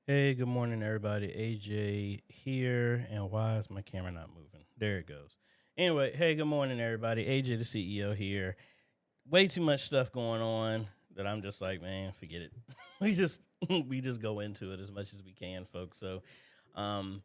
Hey, good morning, everybody. AJ here, and why is my camera not moving? There it goes. Anyway, hey, good morning, everybody. AJ, the CEO here. Way too much stuff going on that I'm just like, man, forget it. we just go into it as much as we can, folks. So, um,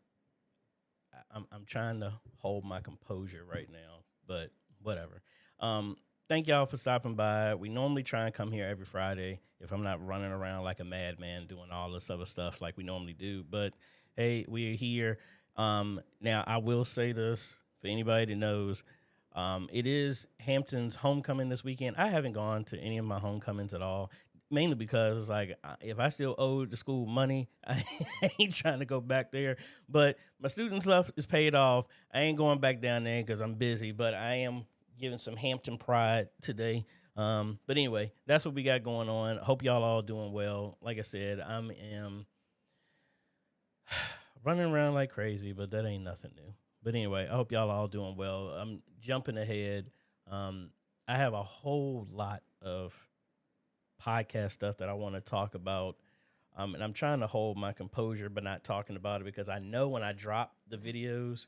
I'm trying to hold my composure right now, but whatever. Um, Thank y'all for stopping by. We normally try and come here every Friday if I'm not running around like a madman doing all this other stuff like we normally do. But hey, we're here. Now I will say this for anybody that knows. It is Hampton's homecoming this weekend. I haven't gone to any of my homecomings at all, mainly because it's like if I still owe the school money, I ain't trying to go back there. But my student stuff is paid off. I ain't going back down there because I'm busy, but I am giving some Hampton pride today. But anyway, that's what we got going on. Hope y'all all doing well. Like I said, I am running around like crazy, but that ain't nothing new. But anyway, I hope y'all all doing well. I'm jumping ahead. I have a whole lot of podcast stuff that I want to talk about. And I'm trying to hold my composure, but not talking about it because I know when I drop the videos,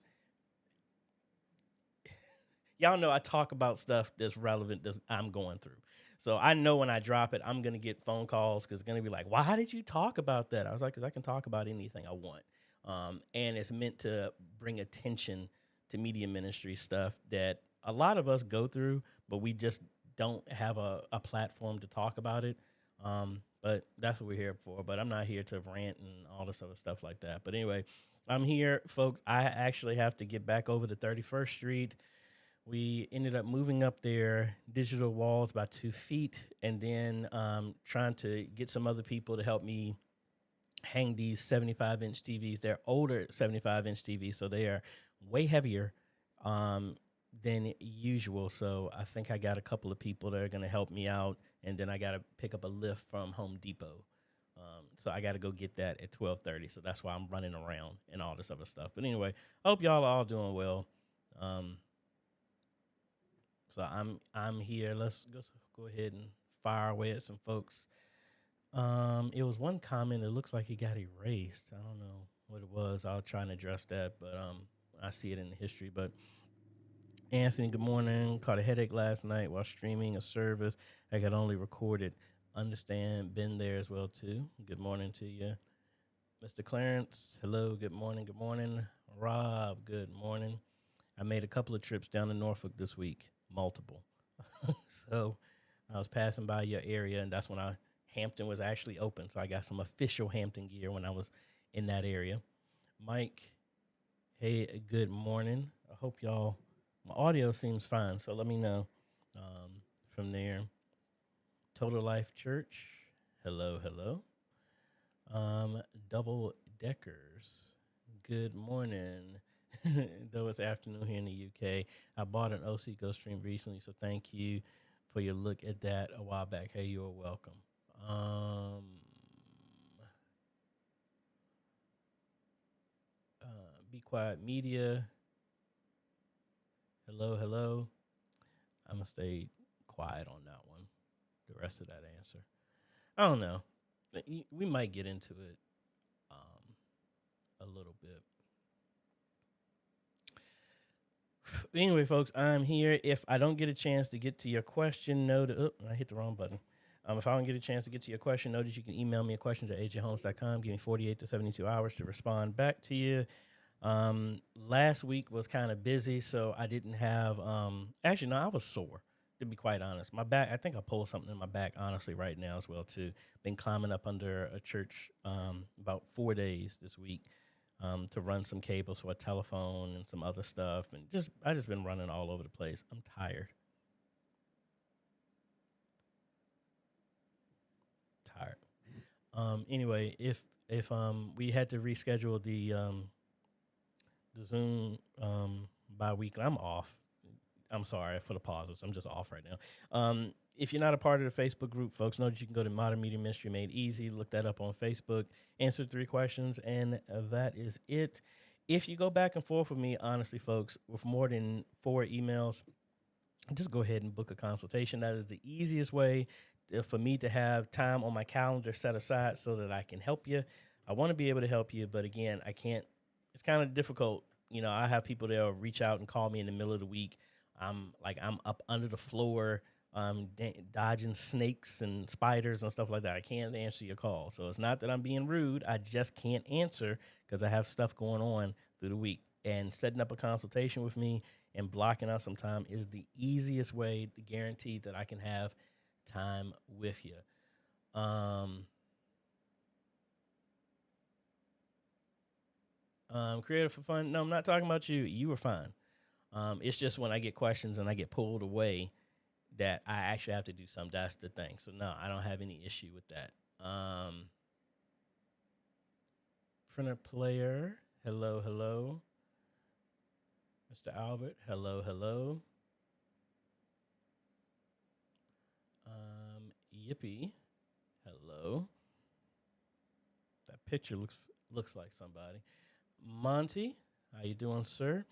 y'all know I talk about stuff that's relevant that I'm going through. So I know when I drop it, I'm going to get phone calls because it's going to be like, why did you talk about that? I was like, because I can talk about anything I want. And it's meant to bring attention to media ministry stuff that a lot of us go through, but we just don't have a platform to talk about it. But that's what we're here for. But I'm not here to rant and all this other stuff like that. But anyway, I'm here, folks. I actually have to get back over to 31st Street. We ended up moving up their digital walls about 2 feet and then trying to get some other people to help me hang these 75-inch TVs. They're older 75-inch TVs, so they are way heavier than usual. So I think I got a couple of people that are going to help me out, and then I got to pick up a lift from Home Depot. So I got to go get that at 12:30. So that's why I'm running around and all this other stuff. But anyway, I hope y'all are all doing well. Um, so I'm here. Let's go ahead and fire away at some folks. It was one comment. It looks like it got erased. I don't know what it was. I'll try and address that, but I see it in the history. But Anthony, good morning. Caught a headache last night while streaming a service. I could only record it. Understand. Been there as well too. Good morning to you, Mr. Clarence. Hello. Good morning. Good morning, Rob. Good morning. I made a couple of trips down to Norfolk this week. Multiple. So I was passing by your area, and that's when Hampton was actually open. So I got some official Hampton gear when I was in that area. Mike, hey, good morning. I hope y'all, my audio seems fine. So let me know from there. Total Life Church, hello, hello. Double Deckers, good morning. Though it's afternoon here in the UK. I bought an OC Go stream recently, so thank you for your look at that a while back. Hey, you're welcome. Um, Be Quiet Media. Hello, hello. I'm gonna stay quiet on that one. The rest of that answer, I don't know. We might get into it a little bit. Anyway, folks, I'm here. If I don't get a chance to get to your question, know that I hit the wrong button. If I don't get a chance to get to your question, know that you can email me at questions at ajhomes.com. Give me 48 to 72 hours to respond back to you. Last week was kind of busy, so I didn't have. Actually, no, I was sore. To be quite honest, my back. I think I pulled something in my back. Honestly, right now as well too. Been climbing up under a church about 4 days this week to run some cables for a telephone and some other stuff, and I just been running all over the place. I'm tired. Anyway, if we had to reschedule the Zoom bi-weekly, I'm off. I'm sorry for the pauses. I'm just off right now. If you're not a part of the Facebook group, folks, know that you can go to Modern Media Ministry Made Easy. Look that up on Facebook. Answer 3 questions, and that is it. If you go back and forth with me, honestly, folks, with more than 4 emails, just go ahead and book a consultation. That is the easiest way for me to have time on my calendar set aside so that I can help you. I want to be able to help you, but again, I can't. It's kind of difficult. I have people that'll reach out and call me in the middle of the week. I'm up under the floor, dodging snakes and spiders and stuff like that. I can't answer your call. So it's not that I'm being rude. I just can't answer because I have stuff going on through the week. And setting up a consultation with me and blocking out some time is the easiest way to guarantee that I can have time with you. Creative for fun. No, I'm not talking about you. You were fine. It's just when I get questions and I get pulled away that I actually have to do something. That's the thing. So no, I don't have any issue with that. Printer player. Hello, hello. Mr. Albert. Hello, hello. Yippee. Hello. That picture looks like somebody. Monty, how you doing, sir?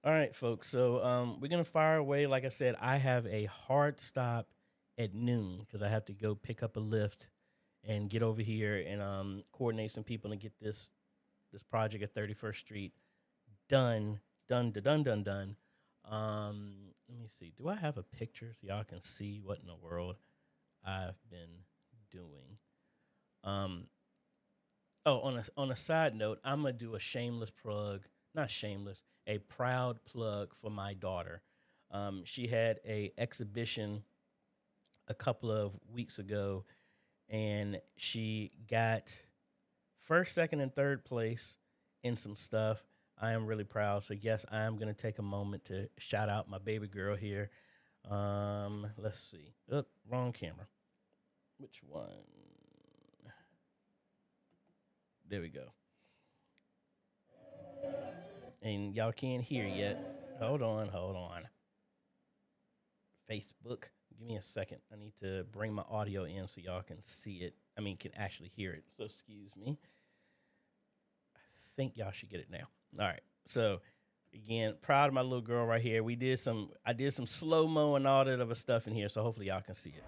All right, folks. So we're gonna fire away. Like I said, I have a hard stop at noon because I have to go pick up a lift and get over here and coordinate some people and get this project at 31st Street done. Let me see. Do I have a picture so y'all can see what in the world I've been doing? On a side note, I'm gonna do a shameless plug, not shameless, a proud plug for my daughter. She had a exhibition a couple of weeks ago, and she got first, second, and third place in some stuff. I am really proud. So yes, I am gonna take a moment to shout out my baby girl here. Let's see. Oh, wrong camera. Which one? There we go. And y'all can't hear yet. Hold on. Facebook. Give me a second. I need to bring my audio in so y'all can see it. Can actually hear it. So excuse me. I think y'all should get it now. All right. So again, proud of my little girl right here. I did some slow-mo and all that other stuff in here. So hopefully y'all can see it.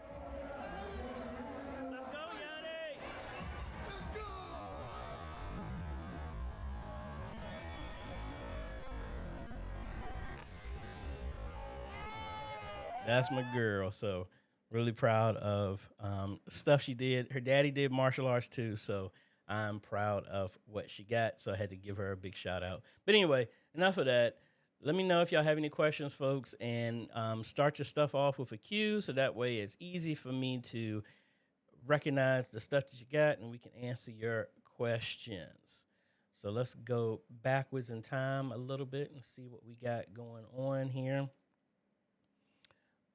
That's my girl. So really proud of stuff she did. Her daddy did martial arts too. So I'm proud of what she got. So I had to give her a big shout out. But anyway, enough of that. Let me know if y'all have any questions, folks, and start your stuff off with a cue. So that way it's easy for me to recognize the stuff that you got and we can answer your questions. So let's go backwards in time a little bit and see what we got going on here.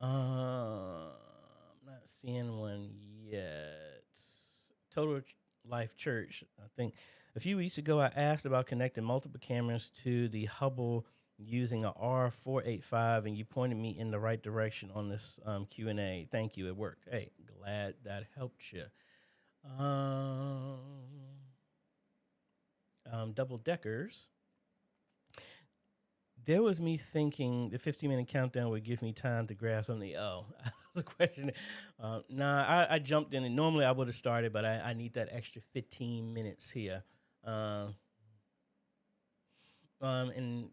I'm not seeing one yet. Total Life Church. I think a few weeks ago I asked about connecting multiple cameras to the Hubble using a R485, and you pointed me in the right direction on this Q&A. Thank you. It worked. Hey, glad that helped you. Double deckers. There was me thinking the 15-minute countdown would give me time to grab something. Oh, that was a question. I jumped in, and normally I would have started, but I need that extra 15 minutes here. In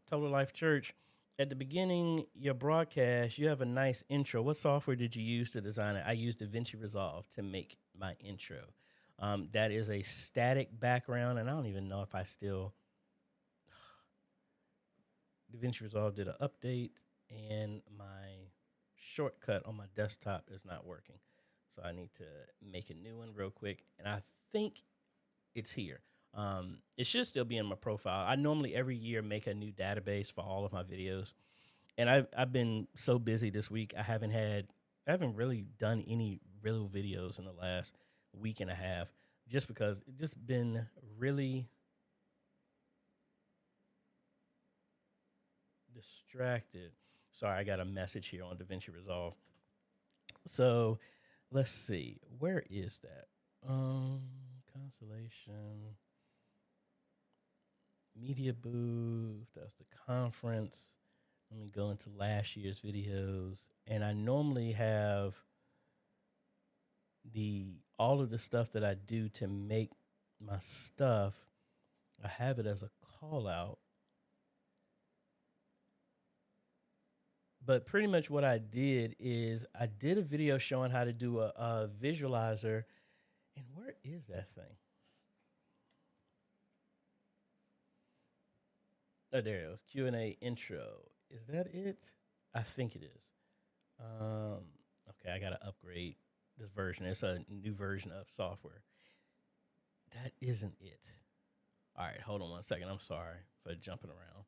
Total Life Church, at the beginning, your broadcast, you have a nice intro. What software did you use to design it? I used DaVinci Resolve to make my intro. That is a static background, and I don't even know if I still... DaVinci Resolve did an update, and my shortcut on my desktop is not working. So I need to make a new one real quick, and I think it's here. It should still be in my profile. I normally every year make a new database for all of my videos, and I've been so busy this week. I haven't really done any real videos in the last week and a half, just because it's just been really distracted. Sorry, I got a message here on DaVinci Resolve. So let's see. Where is that? Constellation. Media booth. That's the conference. Let me go into last year's videos. And I normally have all of the stuff that I do to make my stuff, I have it as a call out. But pretty much what I did is I did a video showing how to do a visualizer. And where is that thing? Oh, there it was. Q&A intro. Is that it? I think it is. Okay, I got to upgrade this version. It's a new version of software. That isn't it. All right, hold on one second. I'm sorry for jumping around.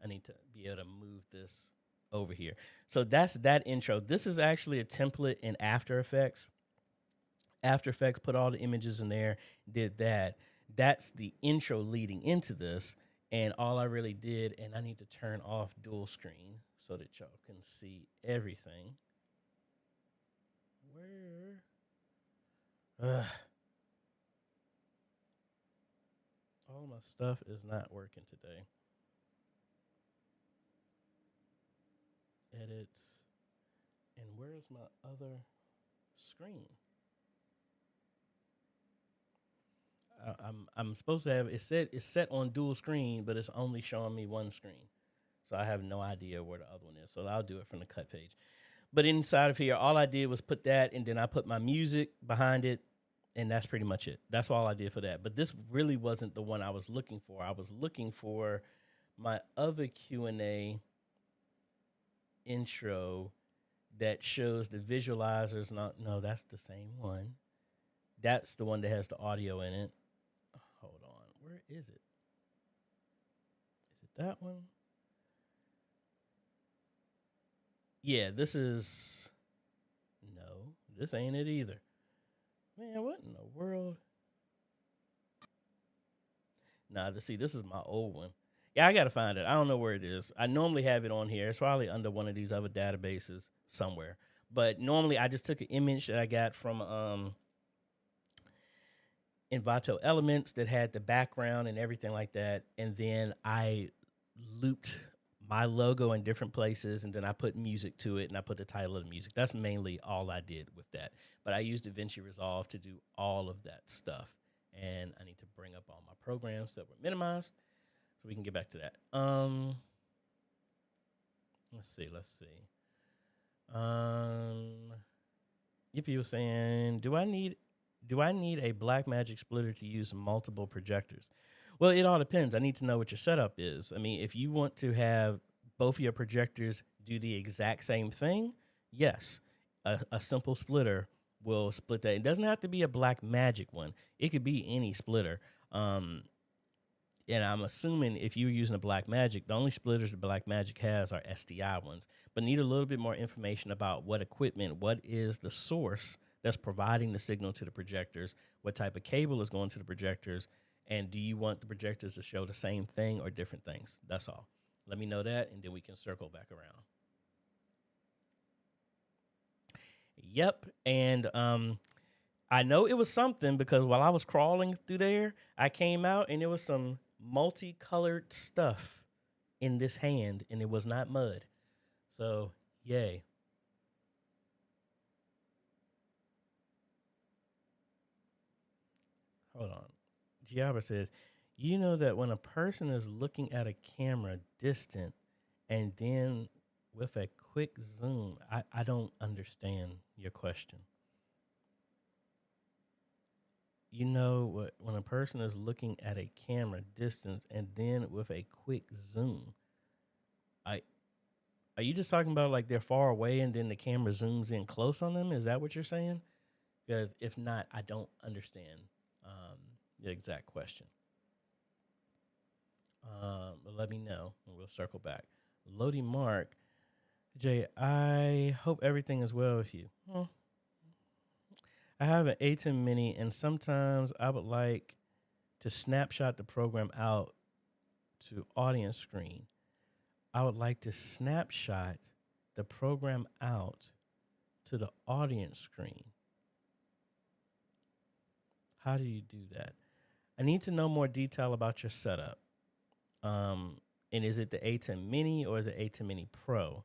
I need to be able to move this over here. So that's that intro. This is actually a template in After Effects. After Effects put all the images in there, did that. That's the intro leading into this. And all I really did, and I need to turn off dual screen so that y'all can see everything. Where? All my stuff is not working today. Edit. And where's my other screen? I'm supposed to have it's set on dual screen, but it's only showing me one screen. So I have no idea where the other one is. So I'll do it from the cut page. But inside of here, all I did was put that, and then I put my music behind it, and that's pretty much it. That's all I did for that. But this really wasn't the one I was looking for. I was looking for my other Q&A intro that shows the visualizers. No, that's the same one. That's the one that has the audio in it. Hold on. Where is it? Is it that one? Yeah, this is... No, this ain't it either. Man, what in the world? Nah, see, this is my old one. Yeah, I got to find it. I don't know where it is. I normally have it on here. It's probably under one of these other databases somewhere. But normally I just took an image that I got from Envato Elements that had the background and everything like that. And then I looped my logo in different places, and then I put music to it, and I put the title of the music. That's mainly all I did with that. But I used DaVinci Resolve to do all of that stuff. And I need to bring up all my programs that were minimized so we can get back to that. Let's see. Yippee was saying, do I need a Blackmagic splitter to use multiple projectors? Well, it all depends. I need to know what your setup is. I mean, if you want to have both of your projectors do the exact same thing, yes, a simple splitter will split that. It doesn't have to be a Blackmagic one. It could be any splitter. And I'm assuming if you're using a Blackmagic, the only splitters the Blackmagic has are SDI ones. But need a little bit more information about what equipment, what is the source that's providing the signal to the projectors, what type of cable is going to the projectors, and do you want the projectors to show the same thing or different things? That's all. Let me know that, and then we can circle back around. Yep, and I know it was something because while I was crawling through there, I came out, and there was some multicolored stuff in this hand, and it was not mud. So, yay. Hold on. Giabra says, you know that when a person is looking at a camera distant and then with a quick zoom, I don't understand your question. You know what, when a person is looking at a camera distance and then with a quick zoom, are you just talking about like they're far away and then the camera zooms in close on them? Is that what you're saying? Because if not, I don't understand the exact question. But let me know and we'll circle back. Lodi Mark, Jay, I hope everything is well with you. I have an A10 mini and sometimes I would like to snapshot the program out to audience screen. I would like to snapshot the program out to the audience screen. How do you do that? I need to know more detail about your setup. And is it the A10 mini or is it A10 mini Pro?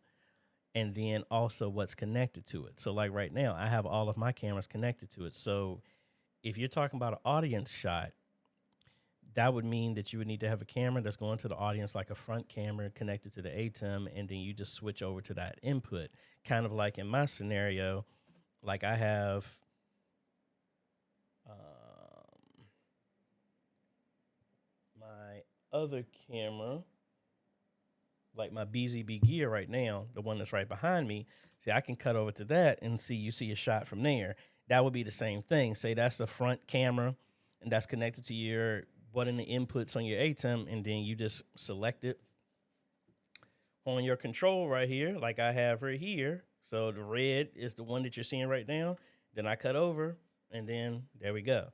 And then also what's connected to it. So like right now, I have all of my cameras connected to it. So if you're talking about an audience shot, that would mean that you would need to have a camera that's going to the audience, like a front camera connected to the ATEM, and then you just switch over to that input. Kind of like in my scenario, like I have my other camera, like my BZB gear right now, the one that's right behind me. See, I can cut over to that and you see a shot from there. That would be the same thing. Say that's the front camera and that's connected to your, what in the inputs on your ATEM, and then you just select it on your control right here, like I have right here. So the red is the one that you're seeing right now. Then I cut over, and then there we go.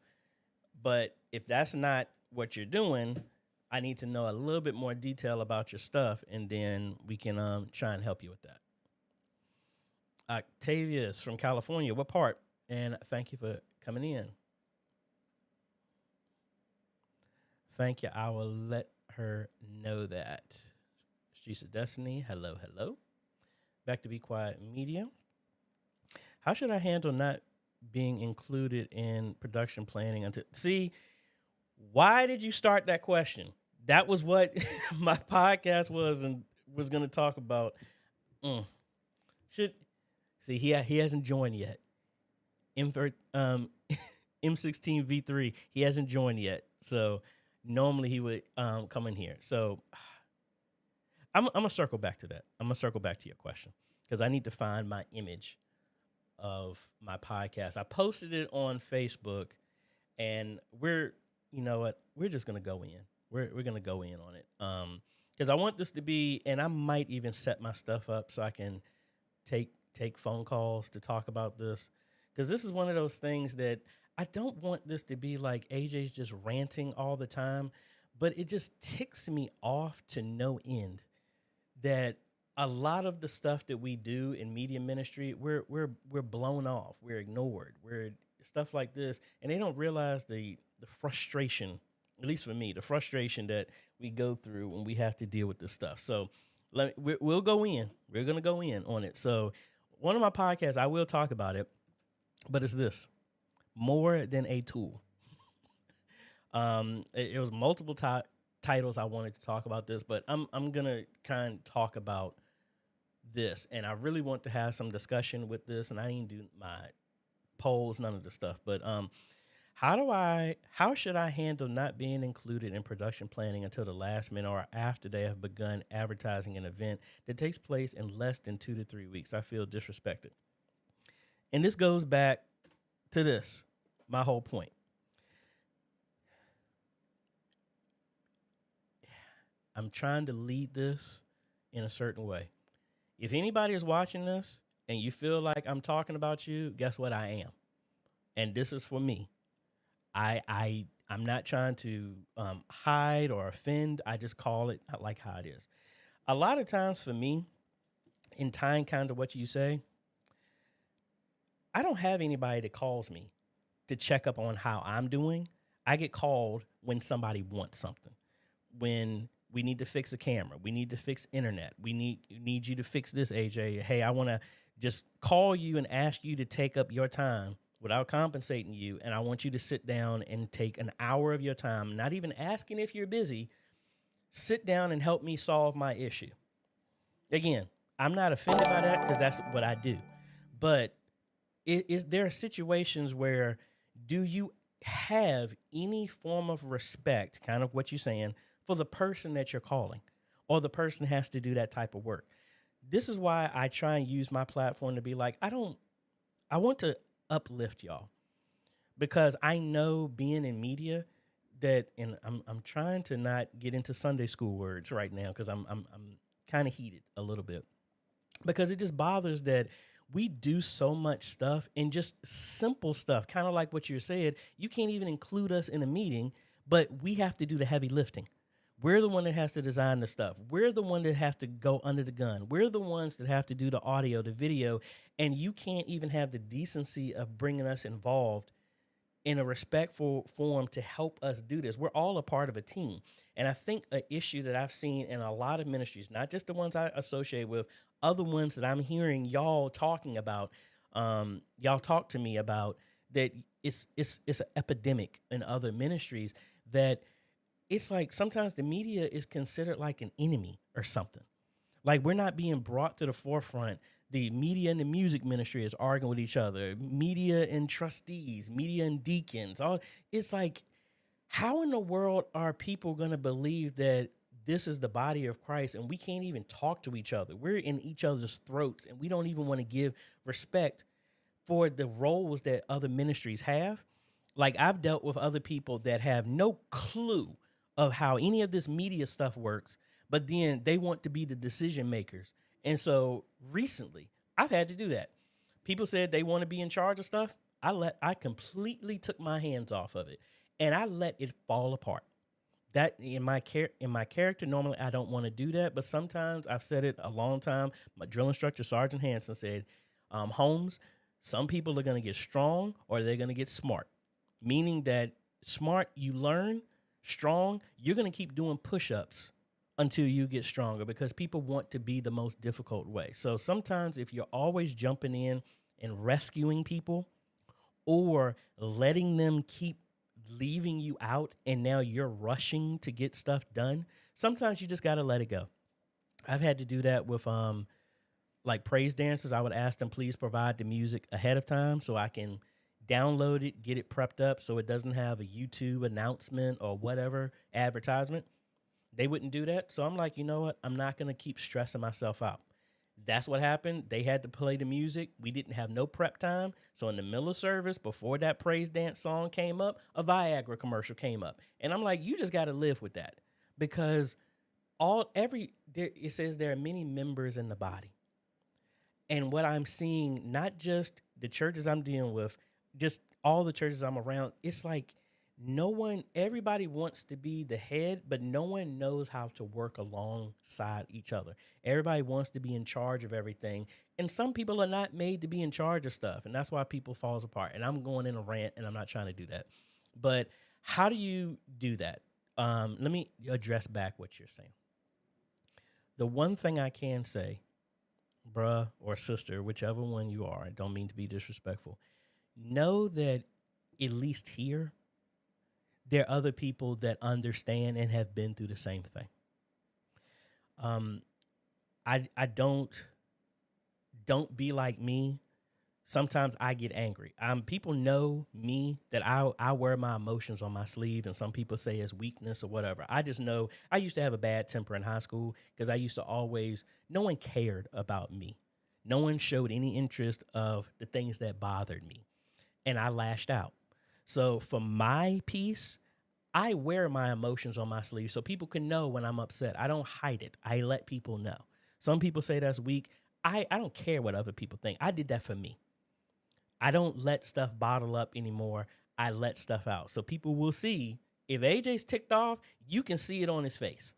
But if that's not what you're doing, I need to know a little bit more detail about your stuff, and then we can try and help you with that. Octavius from California, what part? And thank you for coming in. Thank you. I will let her know that. Streets of Destiny, hello, hello. Back to Be Quiet Media. How should I handle not being included in production planning until, see, why did you start that question? That was what my podcast was and was going to talk about. He hasn't joined yet. M16V3, he hasn't joined yet. So normally he would come in here. So I'm going to circle back to that. I'm going to circle back to your question because I need to find my image of my podcast. I posted it on Facebook, and you know what? We're just going to go in. We're going to go in on it because I want this to be, and I might even set my stuff up so I can take phone calls to talk about this, because this is one of those things that I don't want this to be like AJ's just ranting all the time, but it just ticks me off to no end that a lot of the stuff that we do in media ministry, we're blown off, we're ignored, we're stuff like this, and they don't realize the frustration, at least for me, the frustration that we go through when we have to deal with this stuff. So we'll go in. We're going to go in on it. So one of my podcasts, I will talk about it, but it's this: more than a tool. It was multiple titles I wanted to talk about this, but I'm going to kind of talk about this, and I really want to have some discussion with this, and I didn't do my polls, none of the stuff, but how should I handle not being included in production planning until the last minute or after they have begun advertising an event that takes place in less than 2 to 3 weeks? I feel disrespected. And this goes back to this, my whole point. I'm trying to lead this in a certain way. If anybody is watching this and you feel like I'm talking about you, guess what? I am. And this is for me. I'm not trying to hide or offend. I just call it like how it is. A lot of times for me, in tying kind of what you say, I don't have anybody that calls me to check up on how I'm doing. I get called when somebody wants something. When we need to fix a camera, we need to fix internet, we need you to fix this, AJ. Hey, I want to just call you and ask you to take up your time without compensating you, and I want you to sit down and take an hour of your time, not even asking if you're busy. Sit down and help me solve my issue. Again, I'm not offended by that because that's what I do. But there are situations where do you have any form of respect, kind of what you're saying, for the person that you're calling, or the person has to do that type of work? This is why I try and use my platform to be like, I want to uplift y'all, because I know being in media that, and I'm trying to not get into Sunday school words right now because I'm kind of heated a little bit, because it just bothers that we do so much stuff and just simple stuff, kind of like what you said. You can't even include us in a meeting, but we have to do the heavy lifting. We're the one that has to design the stuff. We're the one that has to go under the gun. We're the ones that have to do the audio, the video, and you can't even have the decency of bringing us involved in a respectful form to help us do this. We're all a part of a team. And I think an issue that I've seen in a lot of ministries, not just the ones I associate with, other ones that I'm hearing y'all talking about, y'all talk to me about, that it's an epidemic in other ministries, that it's like sometimes the media is considered like an enemy or something. Like we're not being brought to the forefront. The media and the music ministry is arguing with each other. Media and trustees, media and deacons. All it's like, how in the world are people going to believe that this is the body of Christ and we can't even talk to each other? We're in each other's throats and we don't even want to give respect for the roles that other ministries have. Like I've dealt with other people that have no clue of how any of this media stuff works, but then they want to be the decision makers. And so recently I've had to do that. People said they want to be in charge of stuff. I completely took my hands off of it and I let it fall apart. That in my character, normally I don't want to do that, but sometimes I've said it a long time. My drill instructor, Sergeant Hanson, said, Holmes, some people are going to get strong or they're going to get smart, meaning that smart, you learn, strong, you're going to keep doing push-ups until you get stronger because people want to be the most difficult way. So sometimes if you're always jumping in and rescuing people or letting them keep leaving you out and now you're rushing to get stuff done, sometimes you just got to let it go. I've had to do that with like praise dancers. I would ask them, please provide the music ahead of time so I can download it, get it prepped up so it doesn't have a YouTube announcement or whatever advertisement. They wouldn't do that. So I'm like, you know what? I'm not going to keep stressing myself out. That's what happened. They had to play the music. We didn't have no prep time. So in the middle of service, before that praise dance song came up, a Viagra commercial came up. And I'm like, you just got to live with that because it says there are many members in the body. And what I'm seeing, not just the churches I'm dealing with, just all the churches I'm around, it's like everybody wants to be the head, but no one knows how to work alongside each other. Everybody wants to be in charge of everything. And some people are not made to be in charge of stuff. And that's why people falls apart. And I'm going in a rant and I'm not trying to do that. But how do you do that? Let me address back what you're saying. The one thing I can say, bruh or sister, whichever one you are, I don't mean to be disrespectful, know that at least here, there are other people that understand and have been through the same thing. I don't be like me. Sometimes I get angry. People know me that I wear my emotions on my sleeve, and some people say it's weakness or whatever. I just know I used to have a bad temper in high school because I used to no one cared about me. No one showed any interest of the things that bothered me, and I lashed out. So for my peace, I wear my emotions on my sleeve so people can know when I'm upset. I don't hide it. I let people know. Some people say that's weak. I don't care what other people think. I did that for me. I don't let stuff bottle up anymore. I let stuff out. So people will see if AJ's ticked off, you can see it on his face.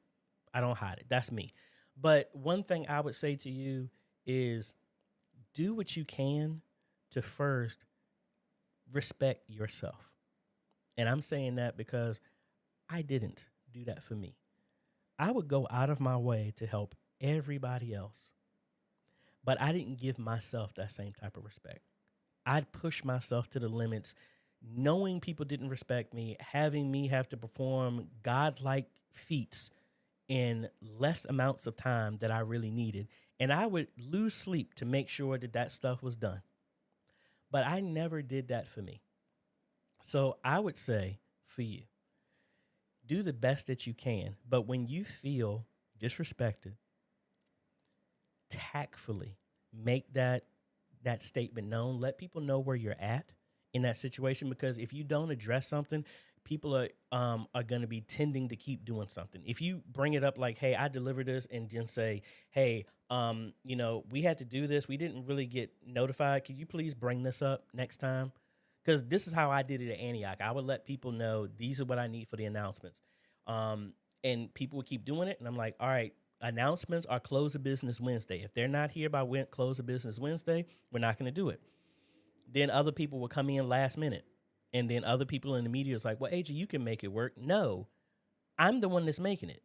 I don't hide it. That's me. But one thing I would say to you is do what you can to first respect yourself. And I'm saying that because I didn't do that for me. I would go out of my way to help everybody else, but I didn't give myself that same type of respect. I'd push myself to the limits, knowing people didn't respect me, having me have to perform godlike feats in less amounts of time that I really needed. And I would lose sleep to make sure that stuff was done. But I never did that for me. So I would say for you, do the best that you can. But when you feel disrespected, tactfully make that statement known. Let people know where you're at in that situation, because if you don't address something, people are going to be tending to keep doing something. If you bring it up like, hey, I delivered this, and then say, hey, we had to do this. We didn't really get notified. Could you please bring this up next time? Because this is how I did it at Antioch. I would let people know these are what I need for the announcements. And people would keep doing it. And I'm like, all right, announcements are close of business Wednesday. If they're not here by close of business Wednesday, we're not going to do it. Then other people will come in last minute. And then other people in the media is like, well, AJ, you can make it work. No, I'm the one that's making it.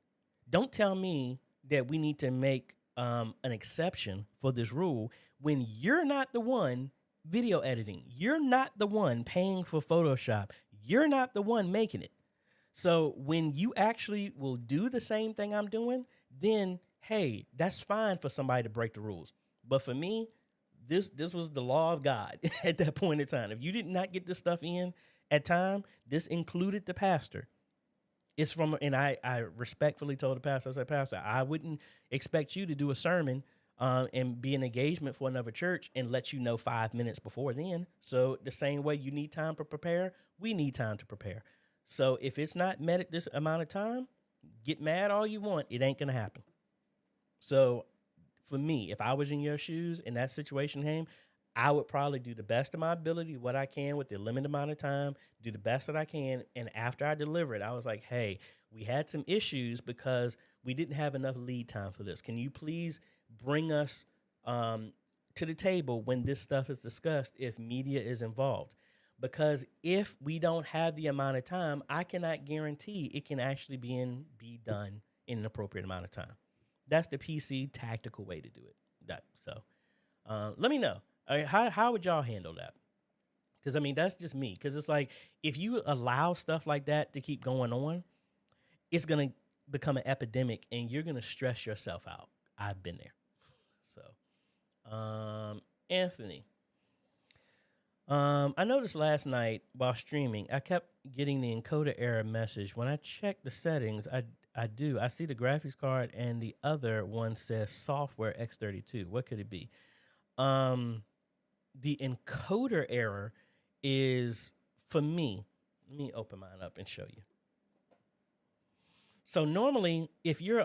Don't tell me that we need to make an exception for this rule when you're not the one video editing. You're not the one paying for Photoshop. You're not the one making it. So when you actually will do the same thing I'm doing, then hey, that's fine for somebody to break the rules. But for me, this was the law of God at that point in time. If you did not get this stuff in at time, this included the pastor. It's from, and I respectfully told the pastor, I said, Pastor, I wouldn't expect you to do a sermon and be an engagement for another church and let you know 5 minutes before then. So the same way you need time to prepare, we need time to prepare. So if it's not met at this amount of time, get mad all you want. It ain't going to happen. So for me, if I was in your shoes and that situation came, I would probably do the best of my ability, what I can with the limited amount of time, do the best that I can. And after I deliver it, I was like, hey, we had some issues because we didn't have enough lead time for this. Can you please bring us to the table when this stuff is discussed if media is involved? Because if we don't have the amount of time, I cannot guarantee it can actually be done in an appropriate amount of time. That's the PC tactical way to do it. So let me know. How would y'all handle that? Because, I mean, that's just me. Because it's like, if you allow stuff like that to keep going on, it's going to become an epidemic and you're going to stress yourself out. I've been there. So, Anthony, I noticed last night while streaming, I kept getting the encoder error message. When I check the settings, I see the graphics card and the other one says software X32. What could it be? The encoder error is, for me, let me open mine up and show you. So normally, if you're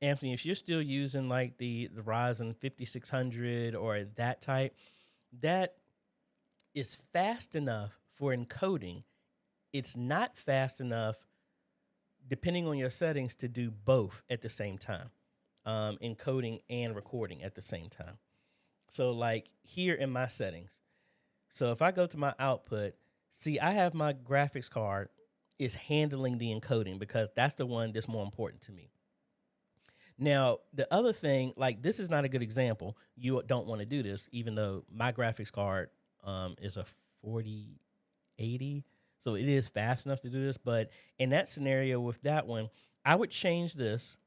Anthony, if you're still using like the Ryzen 5600 or that type, that is fast enough for encoding. It's not fast enough, depending on your settings, to do both at the same time, encoding and recording at the same time. So like here in my settings, so if I go to my output, see, I have my graphics card is handling the encoding because that's the one that's more important to me. Now, the other thing, like this is not a good example. You don't want to do this, even though my graphics card is a 4080. So it is fast enough to do this. But in that scenario with that one, I would change this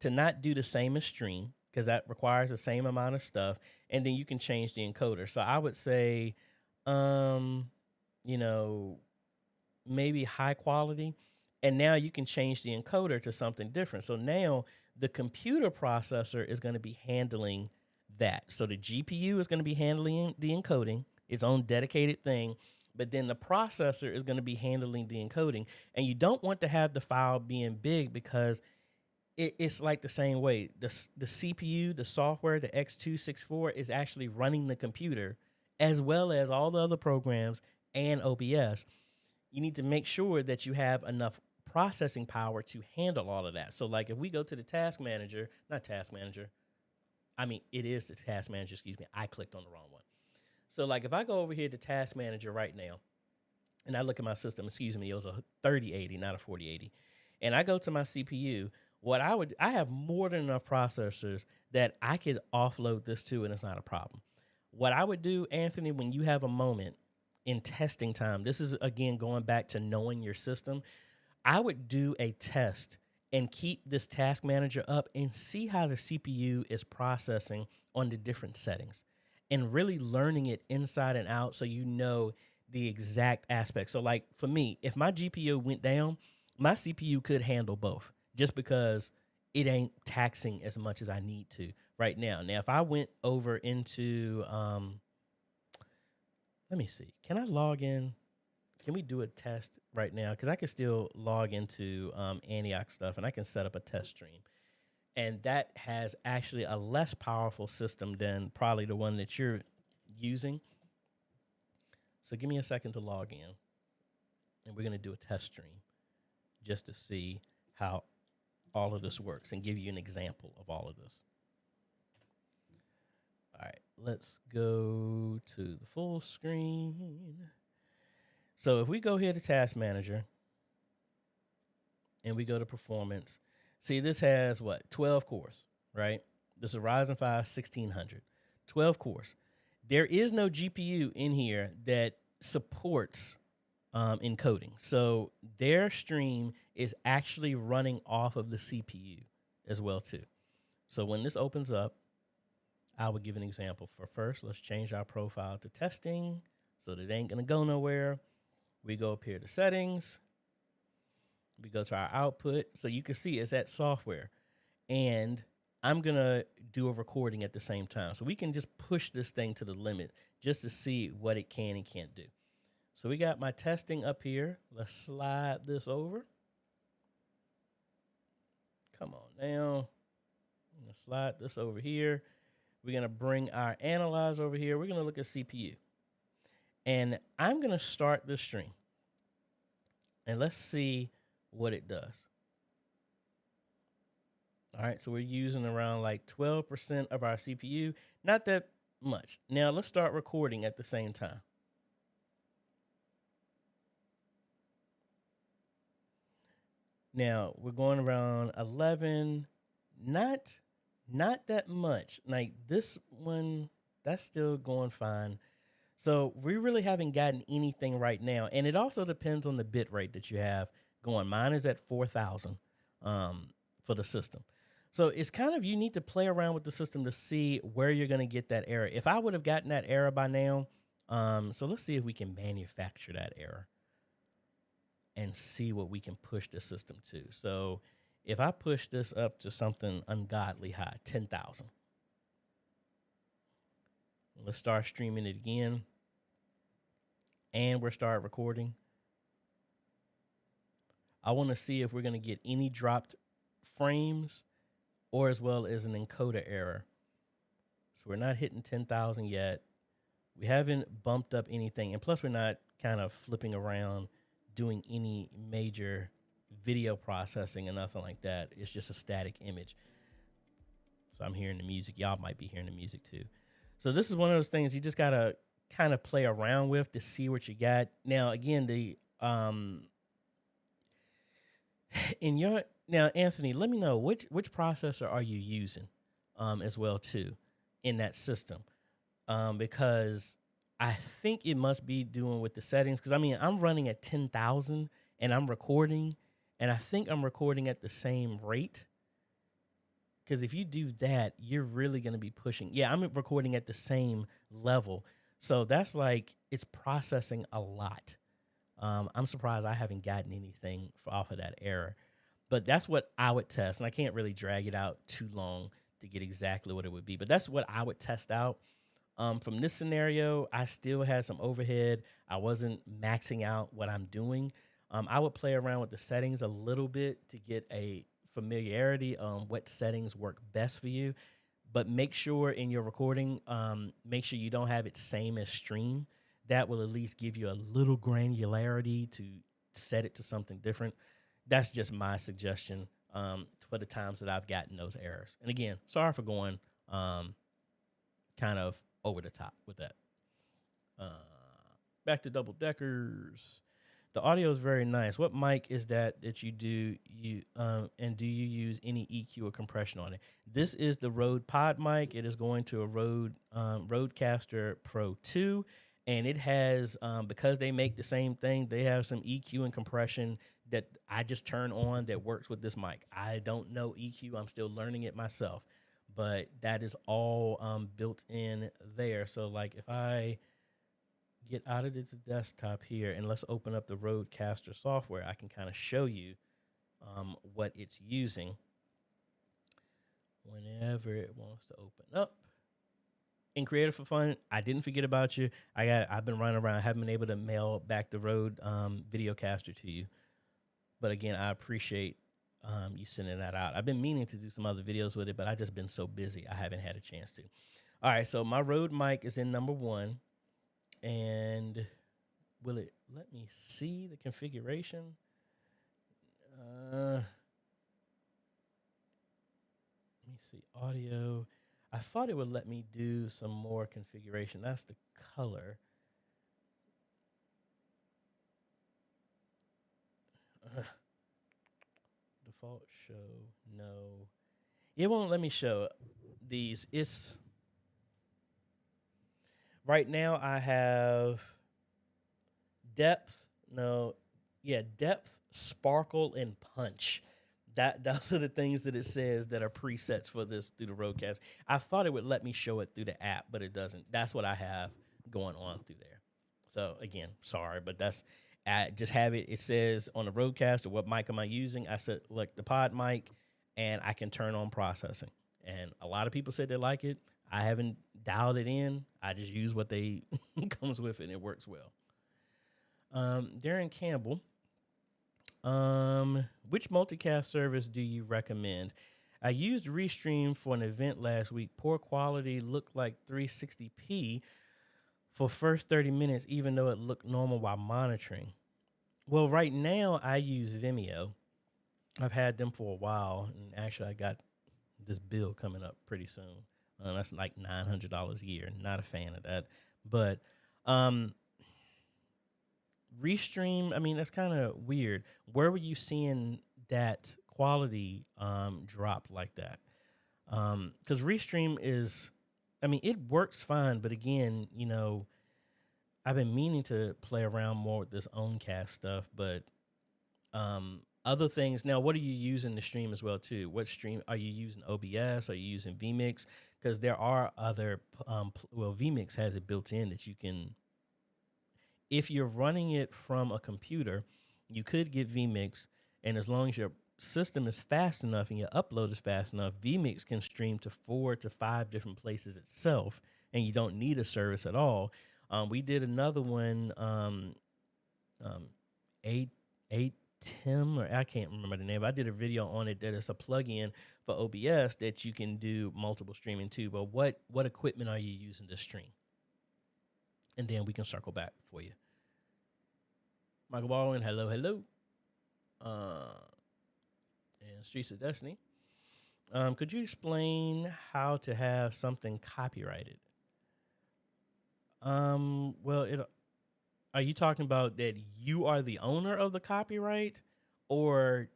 to not do the same as stream because that requires the same amount of stuff. And then you can change the encoder. So I would say, maybe high quality. And now you can change the encoder to something different. So now the computer processor is going to be handling that. So the GPU is going to be handling the encoding, its own dedicated thing. But then the processor is going to be handling the encoding. And you don't want to have the file being big because it's like the same way. The CPU, the software, the X264 is actually running the computer as well as all the other programs and OBS. You need to make sure that you have enough processing power to handle all of that. So like if we go to the task manager, it is the task manager, excuse me. I clicked on the wrong one. So like if I go over here to task manager right now and I look at my system, it was a 3080, not a 4080. And I go to my CPU, I have more than enough processors that I could offload this to and it's not a problem. What I would do, Anthony, when you have a moment in testing time, this is again going back to knowing your system, I would do a test and keep this task manager up and see how the CPU is processing on the different settings and really learning it inside and out so you know the exact aspect. So like for me, if my GPU went down, my CPU could handle both just because it ain't taxing as much as I need to right now. Now, if I went over into, let me see, can I log in? Can we do a test right now? Because I can still log into Antioch stuff and I can set up a test stream. And that has actually a less powerful system than probably the one that you're using. So give me a second to log in. And we're going to do a test stream just to see how all of this works and give you an example of all of this. All right, let's go to the full screen. So if we go here to Task Manager and we go to Performance, see this has what? 12 cores, right? This is a Ryzen 5 1600, 12 cores. There is no GPU in here that supports encoding. So their stream is actually running off of the CPU as well too. So when this opens up, I will give an example. For first, let's change our profile to testing so that it ain't gonna go nowhere. We go up here to settings. We go to our output. So you can see it's at software. And I'm gonna do a recording at the same time. So we can just push this thing to the limit just to see what it can and can't do. So we got my testing up here. Let's slide this over. Come on now. I'm gonna slide this over here. We're gonna bring our analyze over here. We're gonna look at CPU. And I'm gonna start this stream. And let's see what it does. All right, so we're using around like 12% of our CPU. Not that much. Now let's start recording at the same time. Now we're going around 11, not that much. Like this one, that's still going fine. So we really haven't gotten anything right now. And it also depends on the bit rate that you have going. Mine is at 4,000 for the system. So it's kind of, you need to play around with the system to see where you're going to get that error. If I would have gotten that error by now, so let's see if we can manufacture that error and see what we can push the system to. So if I push this up to something ungodly high, 10,000. Let's start streaming it again. And we're start recording. I want to see if we're going to get any dropped frames or as well as an encoder error. So we're not hitting 10,000 yet. We haven't bumped up anything. And plus we're not kind of flipping around doing any major video processing or nothing like that. It's just a static image. So I'm hearing the music. Y'all might be hearing the music too. So this is one of those things you just got to kind of play around with to see what you got. Now, again, now, Anthony, let me know which processor are you using as well too in that system, because I think it must be doing with the settings. Because I mean, I'm running at 10,000 and I'm recording, and I think I'm recording at the same rate. Because if you do that, you're really going to be pushing. Yeah, I'm recording at the same level. So that's like, it's processing a lot. I'm surprised I haven't gotten anything off of that error. But that's what I would test. And I can't really drag it out too long to get exactly what it would be. But that's what I would test out. From this scenario, I still had some overhead. I wasn't maxing out what I'm doing. I would play around with the settings a little bit to get a familiarity on what settings work best for you. But make sure in your recording, make sure you don't have it same as stream. That will at least give you a little granularity to set it to something different. That's just my suggestion for the times that I've gotten those errors. And again, sorry for going kind of over the top with that. Back to double deckers. The audio is very nice. What mic is that you do? And do you use any EQ or compression on it? This is the Rode Pod mic. It is going to a Rode Rodecaster Pro 2, and it has because they make the same thing. They have some EQ and compression that I just turn on that works with this mic. I don't know EQ. I'm still learning it myself, but that is all built in there. So like if I get out of this desktop here and let's open up the Rodecaster software, I can kind of show you what it's using whenever it wants to open up. In Creative for Fun, I didn't forget about you. I've been running around, haven't been able to mail back the Rode Videocaster to you. But again, I appreciate you sending that out. I've been meaning to do some other videos with it, but I've just been so busy, I haven't had a chance to. All right, so my Rode mic is in number 1. And will it let me see the configuration? Let me see audio. I thought it would let me do some more configuration. That's the color. Default show, no. It won't let me show these. It's right now I have depth, No, yeah, depth, sparkle, and punch. Those are the things that it says that are presets for this through the Roadcast. I thought it would let me show it through the app, but it doesn't. That's what I have going on through there. So again, sorry, but that's I just have it. It says on the Roadcast or what mic am I using? I select the pod mic, and I can turn on processing. And a lot of people said they like it. I haven't dialed it in. I just use what they comes with, and it works well. Darren Campbell, which multicast service do you recommend? I used Restream for an event last week. Poor quality, looked like 360p for first 30 minutes, even though it looked normal while monitoring. Well, right now I use Vimeo. I've had them for a while, and actually I got this bill coming up pretty soon. That's like $900 a year. Not a fan of that, but Restream, I mean, that's kind of weird. Where were you seeing that quality drop like that? Because Restream is, I mean, it works fine, but again, you know, I've been meaning to play around more with this Owncast stuff, but other things. Now, what are you using to stream as well too? What stream are you using? OBS? Are you using vMix? Because there are other, well, vMix has it built in that you can. If you're running it from a computer, you could get vMix, and as long as your system is fast enough and your upload is fast enough, vMix can stream to 4 to 5 different places itself, and you don't need a service at all. We did another one, eight Tim, or I can't remember the name. I did a video on it that is a plugin for OBS that you can do multiple streaming too. But what equipment are you using to stream? And then we can circle back for you. Michael Baldwin, hello, hello. And Streets of Destiny. Could you explain how to have something copyrighted? Well, are you talking about that you are the owner of the copyright, or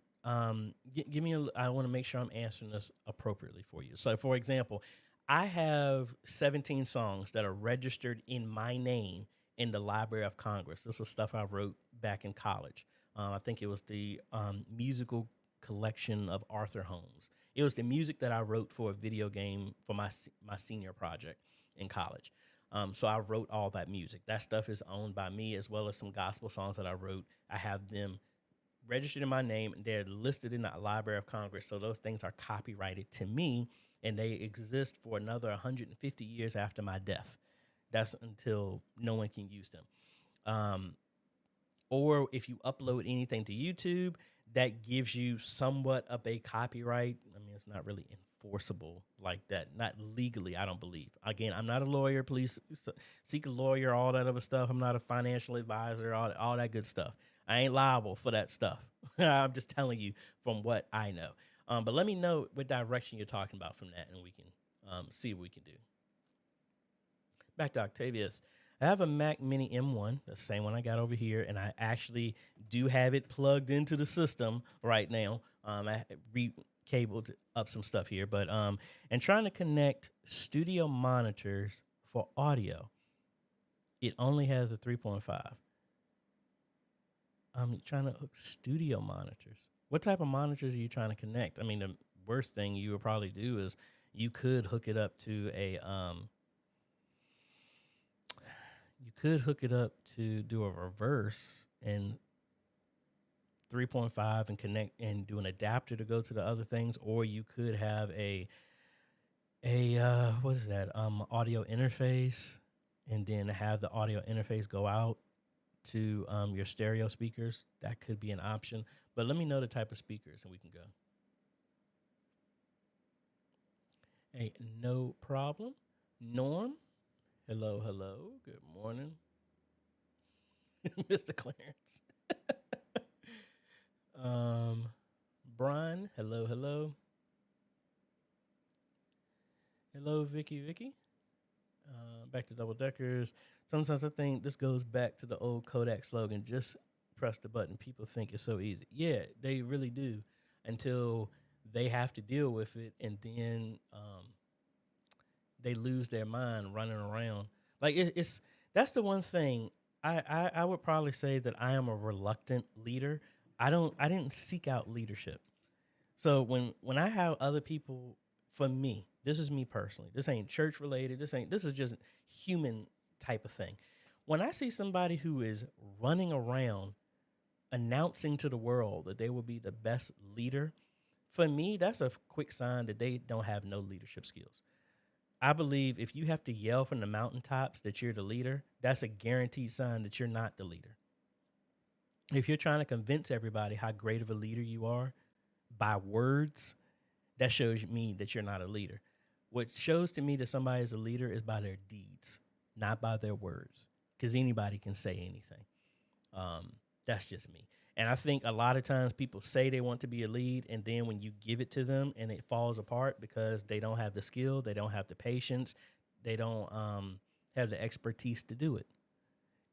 give me I want to make sure I'm answering this appropriately for you. So, for example, I have 17 songs that are registered in my name in the Library of Congress. This was stuff I wrote back in college. I think it was the musical collection of Arthur Holmes. It was the music that I wrote for a video game for my senior project in college. So I wrote all that music. That stuff is owned by me, as well as some gospel songs that I wrote. I have them registered in my name, and they're listed in the Library of Congress. So those things are copyrighted to me, and they exist for another 150 years after my death. That's until no one can use them. Or if you upload anything to YouTube, that gives you somewhat of a copyright. I mean, it's not really enforceable like that. Not legally, I don't believe. Again, I'm not a lawyer. Please seek a lawyer, all that other stuff. I'm not a financial advisor, all that good stuff. I ain't liable for that stuff. I'm just telling you from what I know. But let me know what direction you're talking about from that, and we can see what we can do. Back to Octavius. I have a Mac Mini M1, the same one I got over here, and I actually do have it plugged into the system right now. I re-cabled up some stuff here, but and trying to connect studio monitors for audio. It only has a 3.5. I'm trying to hook studio monitors. What type of monitors are you trying to connect? I mean, the worst thing you would probably do is you could hook it up to a you could hook it up to do a reverse and 3.5 and connect and do an adapter to go to the other things, or you could have a what is that? Audio interface, and then have the audio interface go out to your stereo speakers. That could be an option. But let me know the type of speakers and we can go. Hey, no problem. Norm, hello, hello. Good morning. Mr. Clarence. Brian, hello, hello. Hello, Vicky. Back to double deckers. Sometimes I think this goes back to the old Kodak slogan, just press the button. People think it's so easy. Yeah, they really do, until they have to deal with it, and then they lose their mind running around. Like it's that's the one thing I would probably say that I am a reluctant leader. I didn't seek out leadership. So when I have other people, for me, this is me personally. This ain't church related. This is just human type of thing. When I see somebody who is running around announcing to the world that they will be the best leader, for me, that's a quick sign that they don't have no leadership skills. I believe if you have to yell from the mountaintops that you're the leader, that's a guaranteed sign that you're not the leader. If you're trying to convince everybody how great of a leader you are by words, that shows me that you're not a leader. What shows to me that somebody is a leader is by their deeds, not by their words, because anybody can say anything. That's just me. And I think a lot of times people say they want to be a lead, and then when you give it to them and it falls apart because they don't have the skill, they don't have the patience, they don't have the expertise to do it.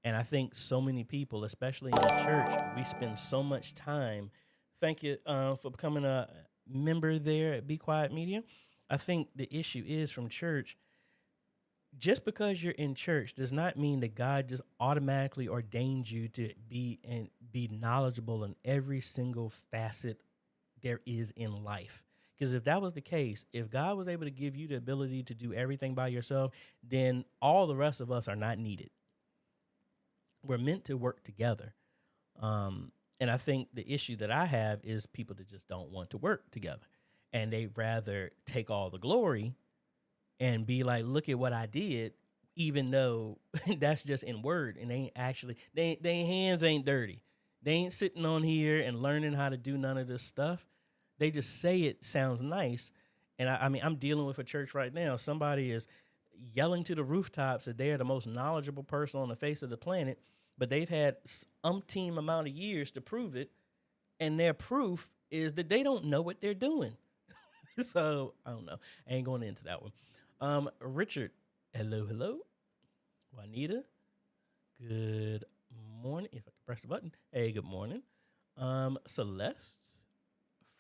And I think so many people, especially in the church, we spend so much time. Thank you for becoming a member there at Be Quiet Media. I think the issue is from church, just because you're in church does not mean that God just automatically ordained you to be knowledgeable in every single facet there is in life. Because if that was the case, if God was able to give you the ability to do everything by yourself, then all the rest of us are not needed. We're meant to work together. And I think the issue that I have is people that just don't want to work together. And they rather take all the glory and be like, look at what I did, even though that's just in word. And they ain't actually, they hands ain't dirty. They ain't sitting on here and learning how to do none of this stuff. They just say it sounds nice. And I mean, I'm dealing with a church right now. Somebody is yelling to the rooftops that they are the most knowledgeable person on the face of the planet, but they've had umpteen amount of years to prove it. And their proof is that they don't know what they're doing. So I don't know. I ain't going into that one. Richard, hello. Juanita, good morning. If I can press the button. Hey, good morning. Celeste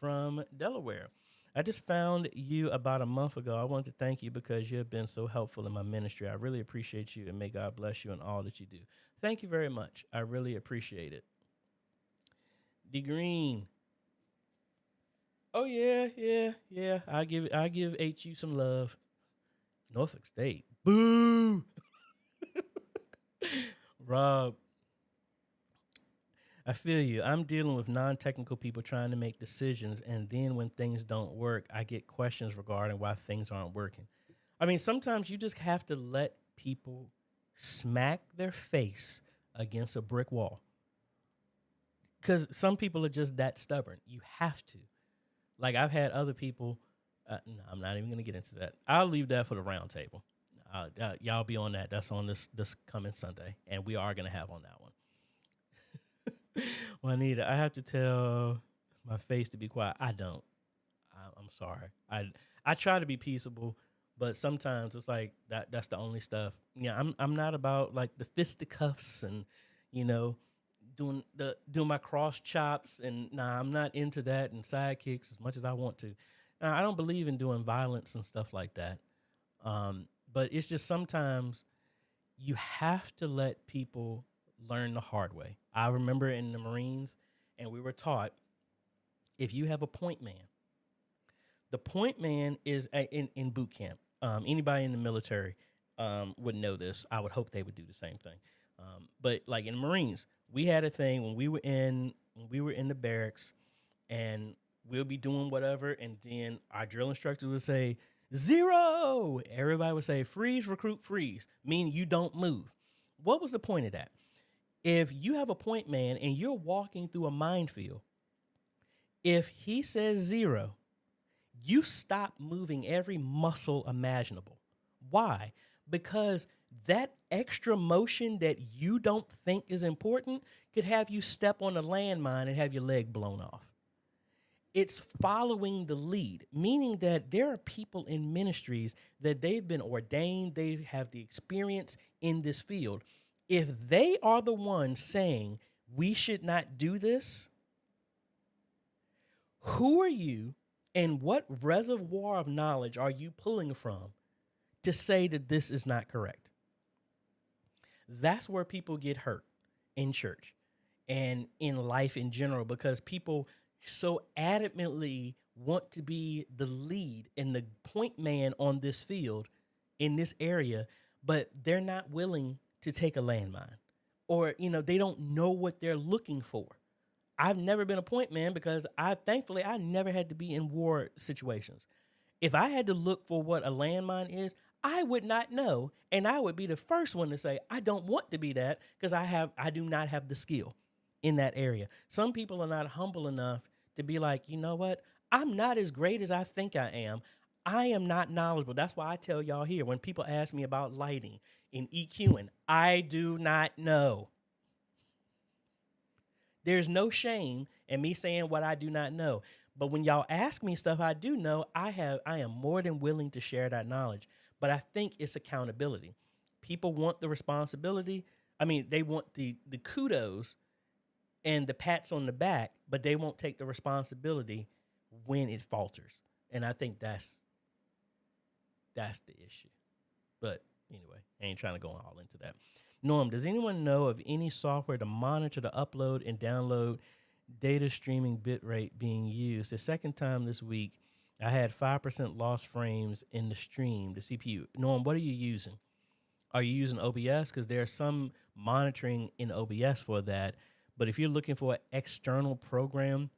from Delaware. I just found you about a month ago. I want to thank you because you have been so helpful in my ministry. I really appreciate you, and may God bless you in all that you do. Thank you very much. I really appreciate it. D Green. Oh yeah. I give HU some love. Norfolk State. Boo. Rob, I feel you. I'm dealing with non-technical people trying to make decisions, and then when things don't work, I get questions regarding why things aren't working. I mean, sometimes you just have to let people smack their face against a brick wall. Because some people are just that stubborn. You have to. Like, I've had other people. No, I'm not even going to get into that. I'll leave that for the round table. Y'all be on that. That's on this coming Sunday, and we are going to have on that one. Juanita, I have to tell my face to be quiet. I don't. I'm sorry. I try to be peaceable, but sometimes it's like that's the only stuff. Yeah, I'm not about like the fisticuffs and doing my cross chops, and I'm not into that and sidekicks as much as I want to. I don't believe in doing violence and stuff like that. But it's just sometimes you have to let people learn the hard way. I remember in the Marines, and we were taught, if you have a point man, the point man is in boot camp. Anybody in the military would know this. I would hope they would do the same thing. But like in the Marines, we had a thing when we were in the barracks, and we'll be doing whatever, and then our drill instructor would say 0. Everybody would say freeze, recruit, freeze, meaning you don't move. What was the point of that? If you have a point man and you're walking through a minefield, if he says 0, you stop moving every muscle imaginable. Why? Because that extra motion that you don't think is important could have you step on a landmine and have your leg blown off. It's following the lead, meaning that there are people in ministries that they've been ordained, they have the experience in this field. If they are the ones saying we should not do this, who are you and what reservoir of knowledge are you pulling from to say that this is not correct? That's where people get hurt in church and in life in general, because people so adamantly want to be the lead and the point man on this field in this area, but they're not willing to take a landmine, or they don't know what they're looking for. I've never been a point man because thankfully I never had to be in war situations. If I had to look for what a landmine is, I would not know, and I would be the first one to say I don't want to be that, because I do not have the skill in that area. Some people are not humble enough to be like, you know what? I'm not as great as I think I am. I am not knowledgeable. That's why I tell y'all here, when people ask me about lighting and EQing, I do not know. There's no shame in me saying what I do not know. But when y'all ask me stuff I do know, I am more than willing to share that knowledge. But I think it's accountability. People want the responsibility. I mean, they want the kudos and the pats on the back, but they won't take the responsibility when it falters. And I think that's the issue. But anyway, I ain't trying to go all into that. Norm, does anyone know of any software to monitor the upload and download data streaming bitrate being used? The second time this week, I had 5% lost frames in the stream, the CPU. Norm, what are you using? Are you using OBS? Because there's some monitoring in OBS for that. But if you're looking for an external program,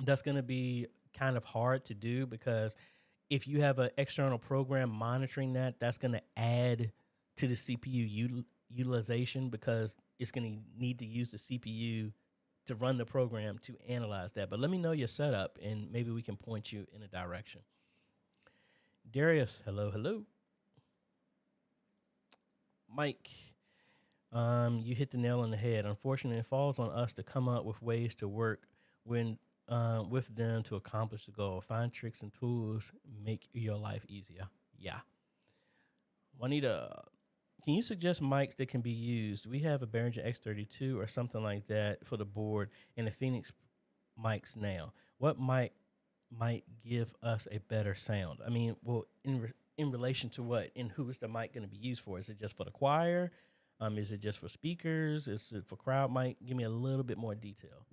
that's going to be kind of hard to do, because if you have an external program monitoring that, that's going to add to the CPU utilization, because it's going to need to use the CPU to run the program to analyze that. But let me know your setup, and maybe we can point you in a direction. Darius, hello. Mike, you hit the nail on the head. Unfortunately, it falls on us to come up with ways to work with them to accomplish the goal. Find tricks and tools, make your life easier. Yeah. Juanita, can you suggest mics that can be used? We have a Behringer X32 or something like that for the board, and the Phoenix mics now. What might give us a better sound? I mean, well, in relation to what? And who is the mic going to be used for? Is it just for the choir? Is it just for speakers? Is it for crowd mic? Give me a little bit more detail.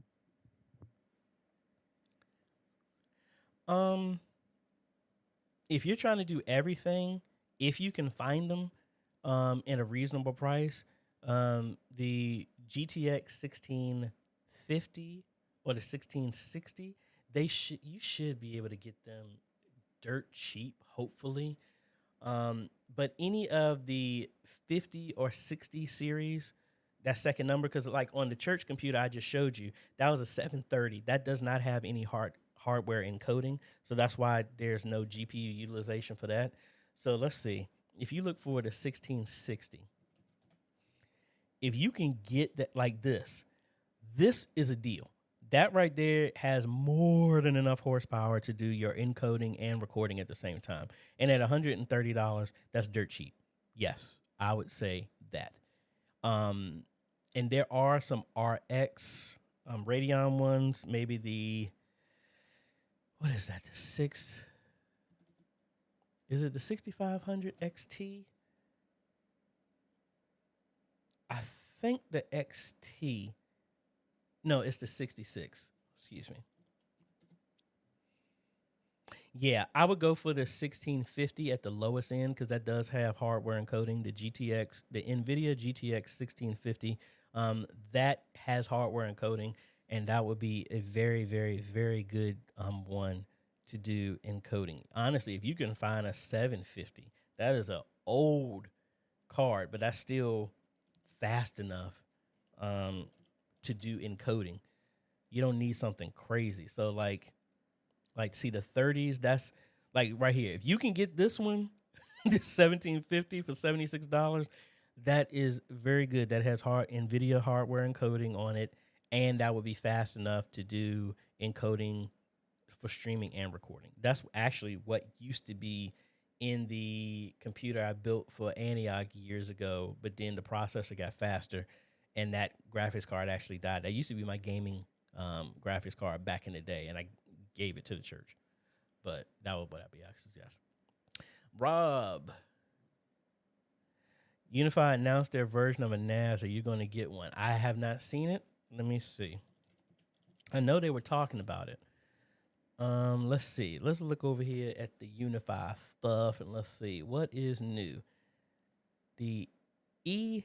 If you're trying to do everything, if you can find them in a reasonable price, the GTX 1650 or the 1660, you should be able to get them dirt cheap, hopefully. But any of the 50 or 60 series, that second number, because like on the church computer I just showed you, that was a 730. That does not have any hardware encoding, so that's why there's no GPU utilization for that. So let's see. If you look for the 1660, if you can get that like this is a deal. That right there has more than enough horsepower to do your encoding and recording at the same time. And at $130, that's dirt cheap. Yes, I would say that. And there are some RX Radeon ones, maybe what is that? Is it the 6500 XT? I think the XT. No, it's the 66. Excuse me. Yeah, I would go for the 1650 at the lowest end, because that does have hardware encoding. The NVIDIA GTX 1650, that has hardware encoding, and that would be a very, very, very good one to do encoding. Honestly, if you can find a 750, that is an old card, but that's still fast enough to do encoding. You don't need something crazy. So like see the 30s, that's like right here. If you can get this one, this 1750 for $76, that is very good. That has NVIDIA hardware encoding on it, and that would be fast enough to do encoding for streaming and recording. That's actually what used to be in the computer I built for Antioch years ago, but then the processor got faster, and that graphics card actually died. That used to be my gaming graphics card back in the day, and I gave it to the church. But that would what I'd be suggest. Rob, Unify announced their version of a NAS. Are you going to get one? I have not seen it. Let me see. I know they were talking about it. Let's see. Let's look over here at the Unify stuff and let's see what is new. The ENVR.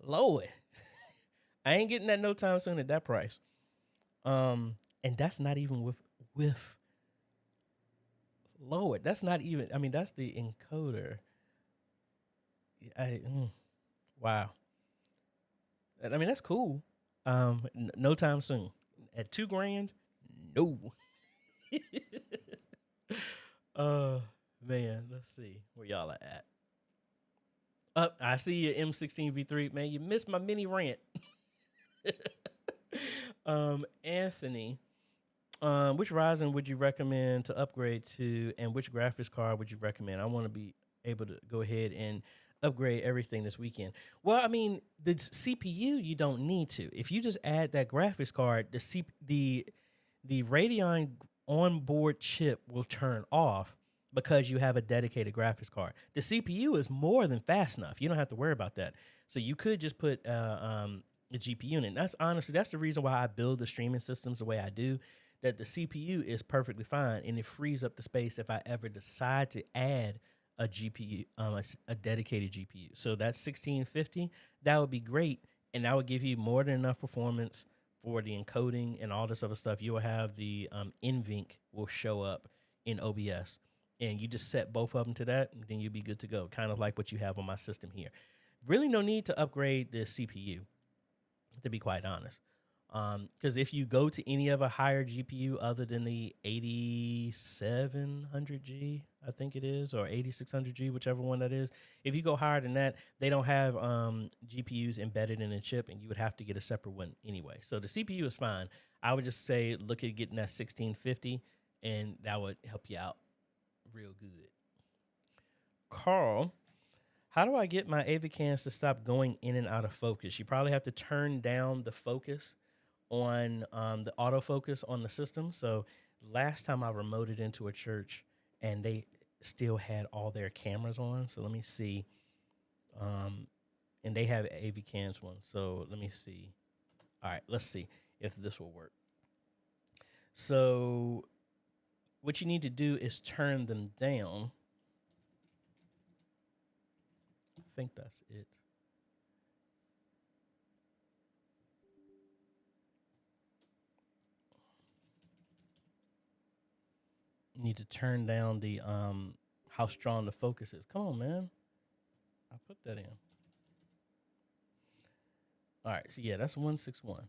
Lord, I ain't getting that no time soon at that price. And that's not even with Lord. That's not even. I mean, that's the encoder. Wow. I mean, that's cool. No time soon. At $2,000, no. Man, let's see where y'all are at. I see your M16V3. Man, you missed my mini rant. Anthony, which Ryzen would you recommend to upgrade to, and which graphics card would you recommend? I want to be able to go ahead and upgrade everything this weekend. Well, I mean, the CPU you don't need to. If you just add that graphics card, the Radeon onboard chip will turn off because you have a dedicated graphics card. The CPU is more than fast enough. You don't have to worry about that. So you could just put a GPU in it. That's the reason why I build the streaming systems the way I do. That the CPU is perfectly fine, and it frees up the space if I ever decide to add a GPU, a dedicated GPU. So that's 1650. That would be great, and that would give you more than enough performance for the encoding and all this other stuff. You will have the NVENC will show up in OBS, and you just set both of them to that, and then you'll be good to go. Kind of like what you have on my system here. Really, no need to upgrade the CPU, to be quite honest. Because if you go to any of a higher GPU other than the 8700G, I think it is, or 8600G, whichever one that is, if you go higher than that, they don't have GPUs embedded in a chip, and you would have to get a separate one anyway. So the CPU is fine. I would just say look at getting that 1650, and that would help you out real good. Carl, how do I get my AV cams to stop going in and out of focus? You probably have to turn down the focus on the autofocus on the system. So last time I remoted into a church and they still had all their cameras on. So let me see. And they have AV cams one. So let me see. All right, let's see if this will work. So what you need to do is turn them down. I think that's it. Need to turn down the how strong the focus is. Come on, man. I put that in. All right, so yeah, that's 161.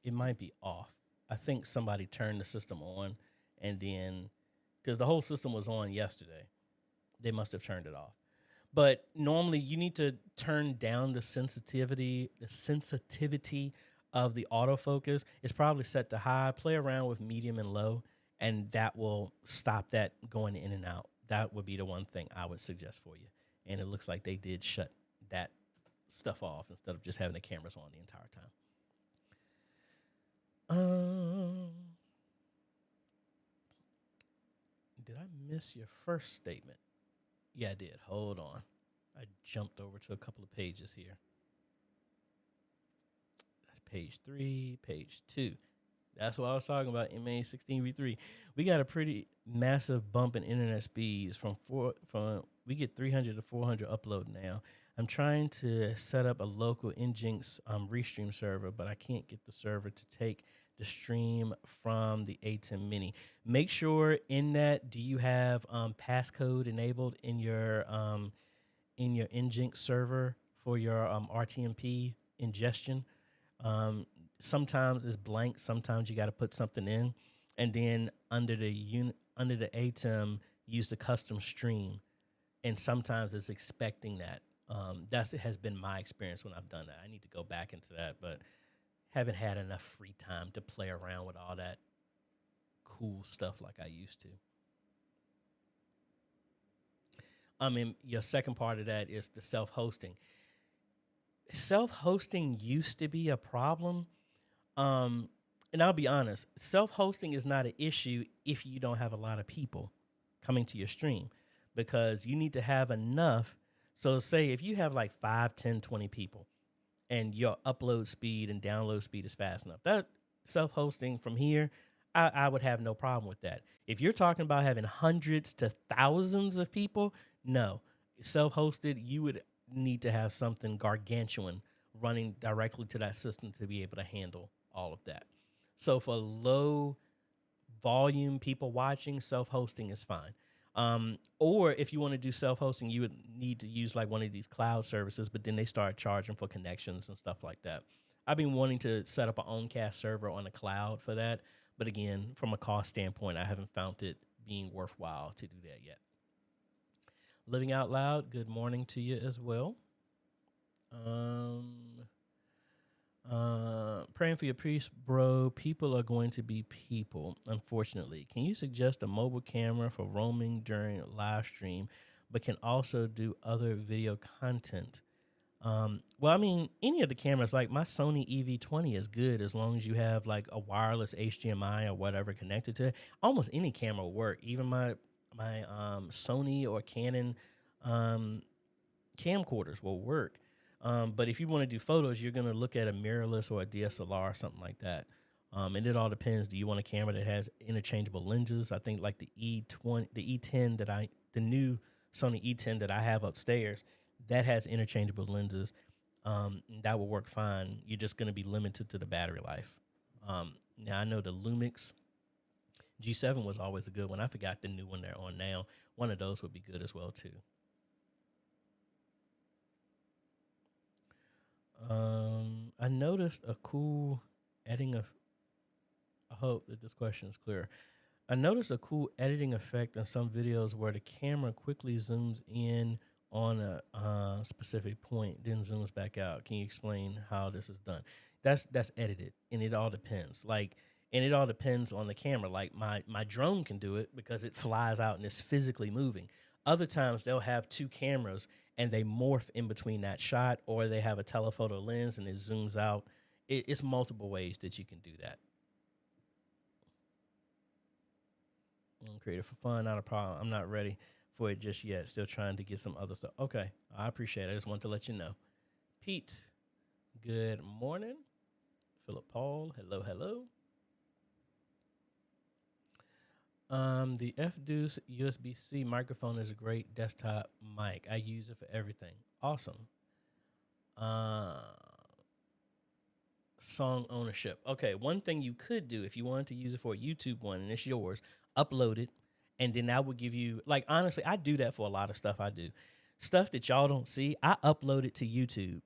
It might be off. I think somebody turned the system on, and then because the whole system was on yesterday, they must have turned it off. But normally you need to turn down the sensitivity of the autofocus. It's probably set to high. Play around with medium and low, and that will stop that going in and out. That would be the one thing I would suggest for you. And it looks like they did shut that stuff off instead of just having the cameras on the entire time. Did I miss your first statement? Yeah, I did. Hold on. I jumped over to a couple of pages here. That's page 3, page 2. That's what I was talking about, MA16V3. We got a pretty massive bump in internet speeds from we get 300 to 400 upload now. I'm trying to set up a local Nginx restream server, but I can't get the server to take the stream from the A10 Mini. Make sure in that, do you have passcode enabled in your Nginx server for your RTMP ingestion? Sometimes it's blank. Sometimes you got to put something in, and then under the ATEM, use the custom stream, and sometimes it's expecting that. It has been my experience when I've done that. I need to go back into that, but haven't had enough free time to play around with all that cool stuff like I used to. And your second part of that is the self-hosting. Self-hosting used to be a problem. and I'll be honest, self-hosting is not an issue if you don't have a lot of people coming to your stream, because you need to have enough. So say if you have like 5, 10, 20 people and your upload speed and download speed is fast enough, that self-hosting from here, I would have no problem with that. If you're talking about having hundreds to thousands of people, no. Self-hosted, you would need to have something gargantuan running directly to that system to be able to handle all of that. So for low volume people watching, self-hosting is fine. Or if you want to do self-hosting, you would need to use like one of these cloud services, but then they start charging for connections and stuff like that. I've been wanting to set up an OwnCast server on the cloud for that. But again, from a cost standpoint, I haven't found it being worthwhile to do that yet. Living Out Loud, good morning to you as well. Praying for your priest, bro. People are going to be people, unfortunately. Can you suggest a mobile camera for roaming during live stream, but can also do other video content? Well, I mean, any of the cameras, like my Sony EV20 is good as long as you have like a wireless HDMI or whatever connected to it. Almost any camera will work. Even my Sony or Canon camcorders will work. But if you want to do photos, you're going to look at a mirrorless or a DSLR or something like that. And it all depends. Do you want a camera that has interchangeable lenses? I think like the E10 the new Sony E10 that I have upstairs, that has interchangeable lenses. That will work fine. You're just going to be limited to the battery life. Now I know the Lumix G7 was always a good one. I forgot the new one they're on now. One of those would be good as well too. I noticed a cool editing of. I hope that this question is clear. I noticed a cool editing effect in some videos where the camera quickly zooms in on a specific point, then zooms back out. Can you explain how this is done? That's edited, and it all depends. And it all depends on the camera. Like my drone can do it because it flies out and it's physically moving. Other times they'll have two cameras and they morph in between that shot, or they have a telephoto lens and it zooms out. It's multiple ways that you can do that. Creative for fun, not a problem. I'm not ready for it just yet. Still trying to get some other stuff. Okay, I appreciate it. I just wanted to let you know. Pete, good morning. Philip Paul, hello. The F-Deuce USB-C microphone is a great desktop mic. I use it for everything. Awesome. Song ownership. Okay, one thing you could do if you wanted to use it for a YouTube one and it's yours, upload it, and then that would give you, like, honestly, I do that for a lot of stuff I do. Stuff that y'all don't see, I upload it to YouTube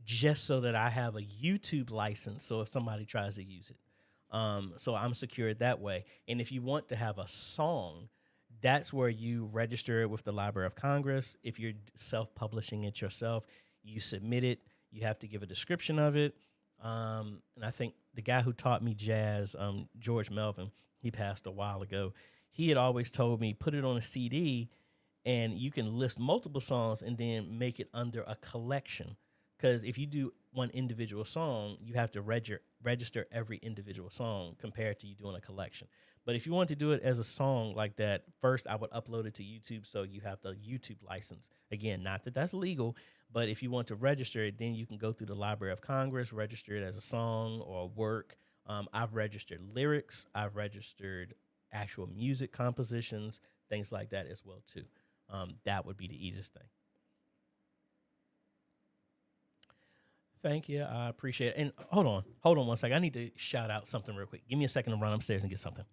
just so that I have a YouTube license so if somebody tries to use it. So I'm secured that way. And if you want to have a song, that's where you register it with the Library of Congress. If you're self-publishing it yourself, you submit it. You have to give a description of it. And I think the guy who taught me jazz, George Melvin, he passed a while ago. He had always told me, put it on a CD and you can list multiple songs and then make it under a collection. Because if you do one individual song, you have to register every individual song compared to you doing a collection. But if you want to do it as a song like that, first I would upload it to YouTube so you have the YouTube license. Again, not that that's legal, but if you want to register it, then you can go through the Library of Congress, register it as a song or a work. I've registered lyrics. I've registered actual music compositions, things like that as well too. That would be the easiest thing. Thank you. I appreciate it. And hold on 1 second. I need to shout out something real quick. Give me a second to run upstairs and get something.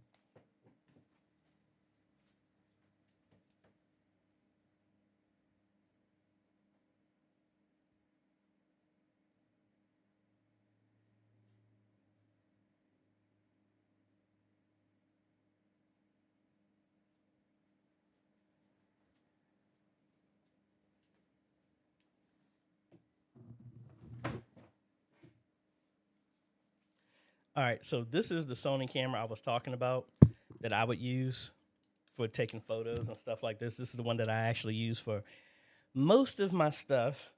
All right, so this is the Sony camera I was talking about that I would use for taking photos and stuff like this. This is the one that I actually use for most of my stuff.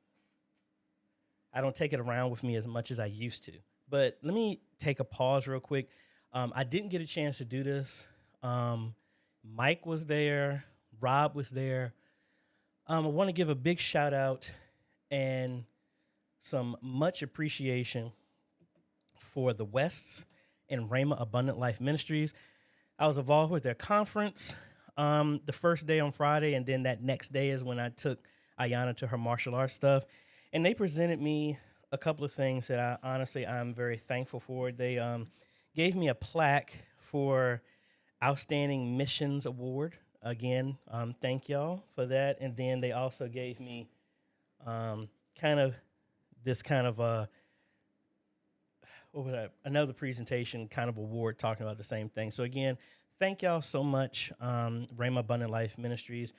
I don't take it around with me as much as I used to, But let me take a pause real quick. I didn't get a chance to do this. Mike was there. Rob was there. I want to give a big shout out and some much appreciation for the Wests and Rhema Abundant Life Ministries. I was involved with their conference the first day on Friday, and then that next day is when I took Ayana to her martial arts stuff. And they presented me a couple of things that I'm very thankful for. They gave me a plaque for Outstanding Missions Award. Again, thank y'all for that. And then they also gave me another presentation kind of award talking about the same thing. So again, thank y'all so much, Rhema Abundant Life Ministries,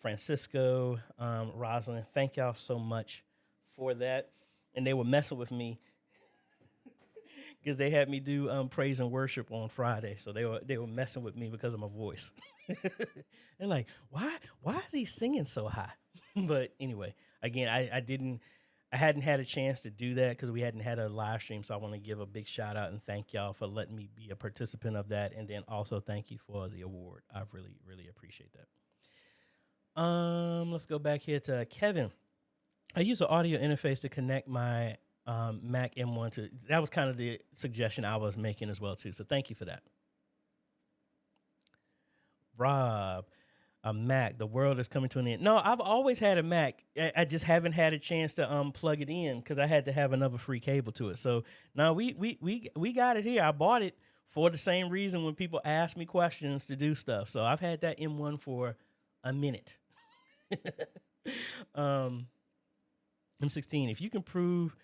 Francisco, Rosalind. Thank y'all so much for that. And they were messing with me because they had me do praise and worship on Friday. So they were messing with me because of my voice. They're like, why is he singing so high? But anyway, again, I hadn't had a chance to do that because we hadn't had a live stream. So I want to give a big shout out and thank y'all for letting me be a participant of that. And then also thank you for the award. I really, really appreciate that. Let's go back here to Kevin. I use an audio interface to connect my Mac M1 to. That was kind of the suggestion I was making as well too. So thank you for that. Rob, a Mac. The world is coming to an end. No, I've always had a Mac. I just haven't had a chance to plug it in because I had to have another free cable to it. So no, we got it here. I bought it for the same reason when people ask me questions to do stuff. So I've had that M1 for a minute. M16. If you can prove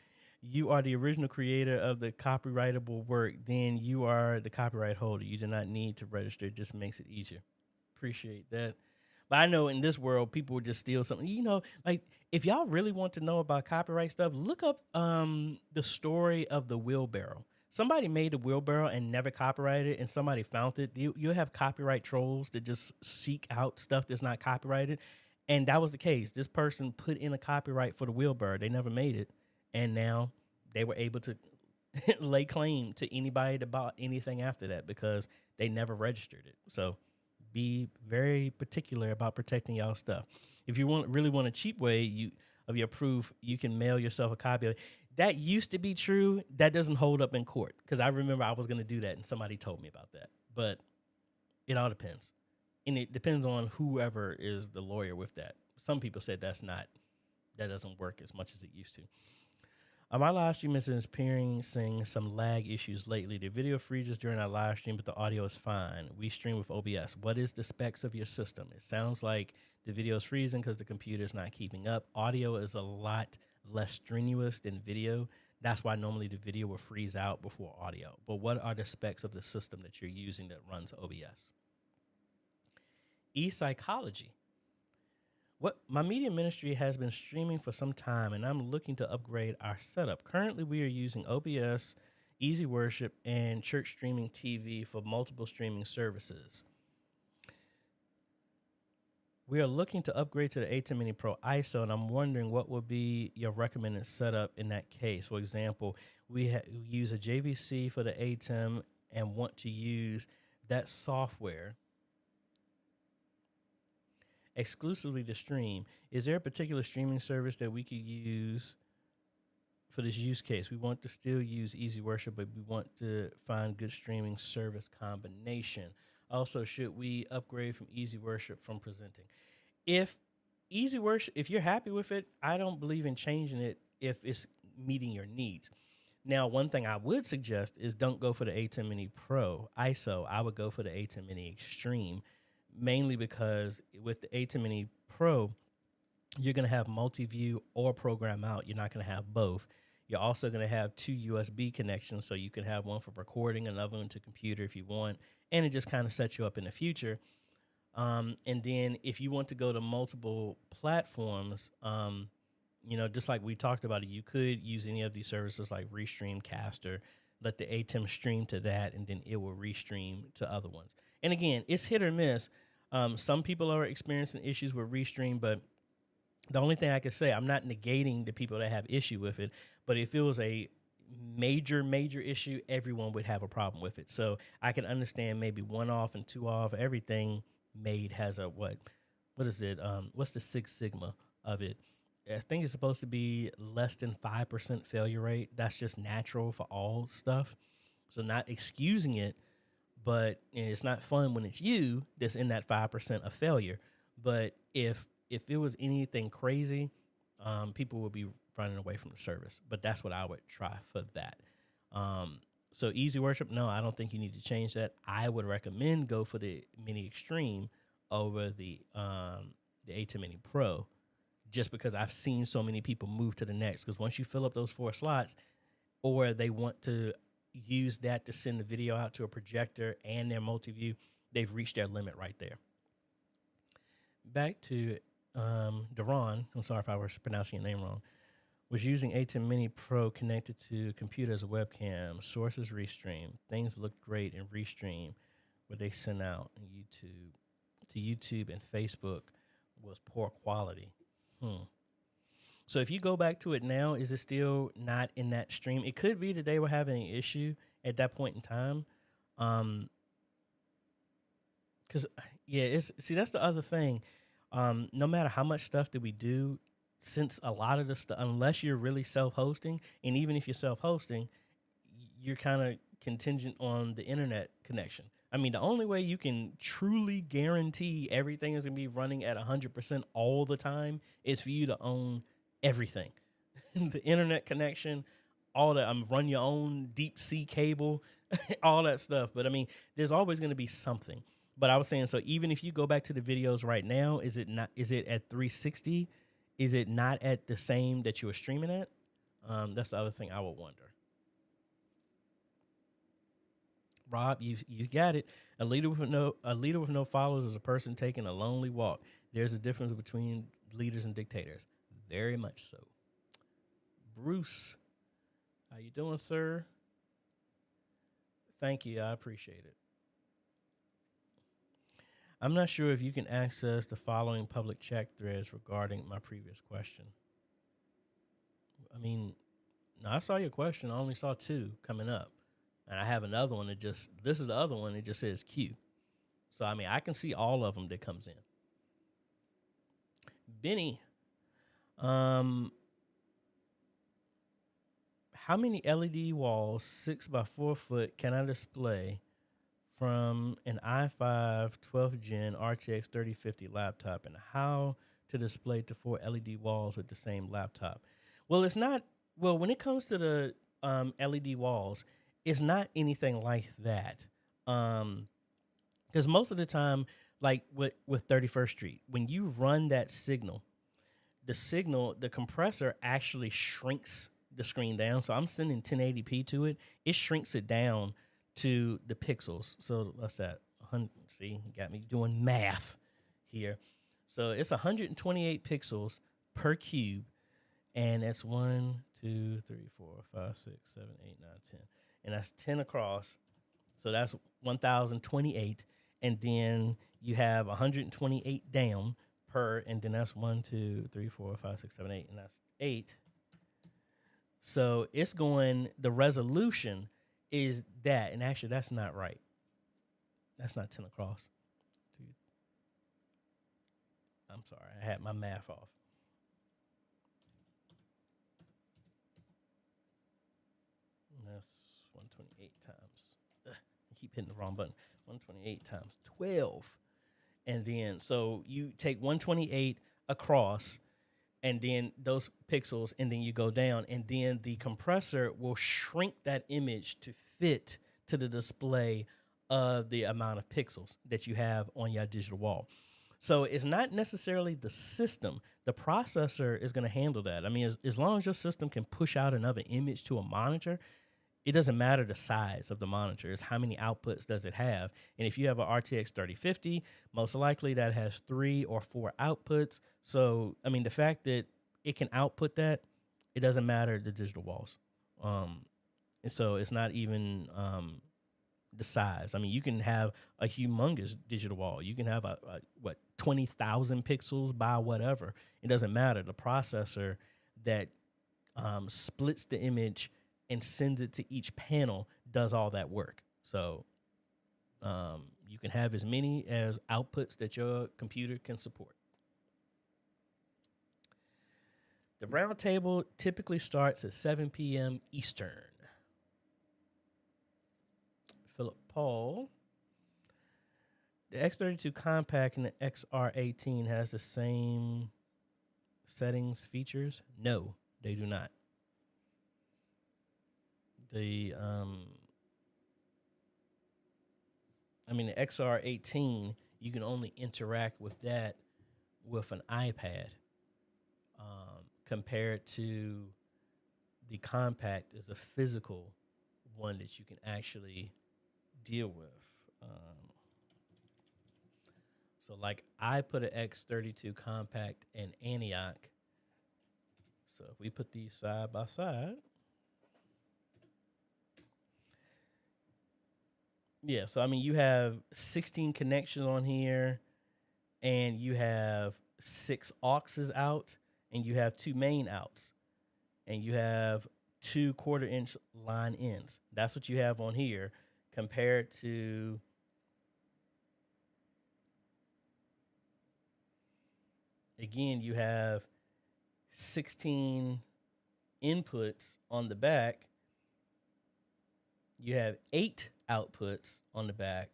you are the original creator of the copyrightable work, then you are the copyright holder. You do not need to register. It just makes it easier. Appreciate that. But I know in this world, people would just steal something. You know, like if y'all really want to know about copyright stuff, look up the story of the wheelbarrow. Somebody made a wheelbarrow and never copyrighted it, and somebody found it. You'll have copyright trolls that just seek out stuff that's not copyrighted. And that was the case. This person put in a copyright for the wheelbarrow. They never made it. And now they were able to lay claim to anybody that bought anything after that because they never registered it. So be very particular about protecting y'all stuff. If you really want a cheap way of your proof, you can mail yourself a copy of it. That used to be true. That doesn't hold up in court because I remember I was going to do that and somebody told me about that. But it all depends. And it depends on whoever is the lawyer with that. Some people said that doesn't work as much as it used to. My live stream is experiencing some lag issues lately. The video freezes during our live stream, but the audio is fine. We stream with OBS. What is the specs of your system? It sounds like the video is freezing because the computer is not keeping up. Audio is a lot less strenuous than video. That's why normally the video will freeze out before audio. But what are the specs of the system that you're using that runs OBS? E-psychology. My media ministry has been streaming for some time, and I'm looking to upgrade our setup. Currently, we are using OBS, Easy Worship, and Church Streaming TV for multiple streaming services. We are looking to upgrade to the A10 Mini Pro ISO, and I'm wondering what would be your recommended setup in that case. For example, we use a JVC for the A10 and want to use that software exclusively to stream. Is there a particular streaming service that we could use for this use case? We want to still use Easy Worship, but we want to find good streaming service combination. Also, should we upgrade from Easy Worship from presenting? If Easy Worship, if you're happy with it, I don't believe in changing it if it's meeting your needs. Now, one thing I would suggest is don't go for the A10 Mini Pro ISO. I would go for the A10 Mini Extreme, mainly because with the A10 Mini Pro, you're going to have multi-view or program out. You're not going to have both. You're also going to have two USB connections, so you can have one for recording, another one to computer if you want, and it just kind of sets you up in the future. And then if you want to go to multiple platforms, just like we talked about it, you could use any of these services like Restream, Caster, let the A10 stream to that, and then it will restream to other ones. And again, it's hit or miss. Some people are experiencing issues with Restream, but the only thing I could say, I'm not negating the people that have issue with it, but if it was a major issue, everyone would have a problem with it. So I can understand maybe 1 off and 2 off. Everything made has a what is it? What's the Six Sigma of it? I think it's supposed to be less than 5% failure rate. That's just natural for all stuff. So not excusing it, but it's not fun when it's you that's in that 5% of failure. But if it was anything crazy, people would be running away from the service. But that's what I would try for that. So easy worship, no, I don't think you need to change that. I would recommend go for the Mini Extreme over the A10 Mini Pro, just because I've seen so many people move to the next. Because once you fill up those 4 slots, or they want to use that to send the video out to a projector and their multi-view, they've reached their limit right there. Back to Deron, I'm sorry if I was pronouncing your name wrong, was using A10 Mini Pro connected to a computer as a webcam. Sources Restream. Things looked great in Restream, where they sent out to YouTube and Facebook was poor quality. So if you go back to it now, is it still not in that stream? It could be that they were having an issue at that point in time. Because, that's the other thing. No matter how much stuff that we do, since a lot of the stuff, unless you're really self-hosting, and even if you're self-hosting, you're kind of contingent on the internet connection. I mean, the only way you can truly guarantee everything is going to be running at 100% all the time is for you to own everything. The internet connection, all that. Run your own deep sea cable, all that stuff. But I mean, there's always going to be something. But I was saying, so even if you go back to the videos right now, is it at 360? Is it not at the same that you were streaming at? That's the other thing I would wonder. Rob, you got it. A leader with no followers is a person taking a lonely walk. There's a difference between leaders and dictators. Very much so. Bruce, how you doing, sir? Thank you. I appreciate it. I'm not sure if you can access the following public chat threads regarding my previous question. I mean, no, I saw your question. I only saw 2 coming up. And I have another one this is the other one. It just says Q. So, I mean, I can see all of them that comes in. Benny, how many LED walls, 6x4 foot, can I display from an i5 12th gen RTX 3050 laptop, and how to display to 4 LED walls with the same laptop? Well, when it comes to the LED walls, it's not anything like that. Because most of the time, like with 31st Street, when you run that signal, the compressor actually shrinks the screen down. So I'm sending 1080p to it. It shrinks it down to the pixels. So what's that? See, you got me doing math here. So it's 128 pixels per cube. And that's 1, 2, 3, 4, 5, 6, 7, 8, 9, 10. And that's 10 across. So that's 1,028. And then you have 128 down per, and then that's 1, 2, 3, 4, 5, 6, 7, 8, and that's 8. So it's going, the resolution is that. And actually, that's not right. That's not 10 across. I'm sorry, I had my math off. That's 128 times. I keep hitting the wrong button. 128 times 12. And then, so you take 128 across, and then those pixels, and then you go down, and then the compressor will shrink that image to fit to the display of the amount of pixels that you have on your digital wall. So it's not necessarily the system. The processor is going to handle that. I mean, as long as your system can push out another image to a monitor, it doesn't matter the size of the monitor. It's how many outputs does it have. And if you have an RTX 3050, most likely that has 3 or 4 outputs. So, I mean, the fact that it can output that, it doesn't matter the digital walls. And so it's not even the size. I mean, you can have a humongous digital wall. You can have 20,000 pixels by whatever. It doesn't matter. The processor that splits the image and sends it to each panel does all that work. So you can have as many as outputs that your computer can support. The roundtable typically starts at 7 p.m. Eastern. Philip Paul. The X32 Compact and the XR18 has the same settings features? No, they do not. The XR18, you can only interact with that with an iPad, compared to the Compact is a physical one that you can actually deal with. So like I put an X32 Compact in Antioch. So if we put these side by side. Yeah, so you have 16 connections on here, and you have 6 auxes out, and you have 2 main outs, and you have 2 1/4-inch line ins. That's what you have on here compared to again, you have 16 inputs on the back. You have 8 outputs on the back.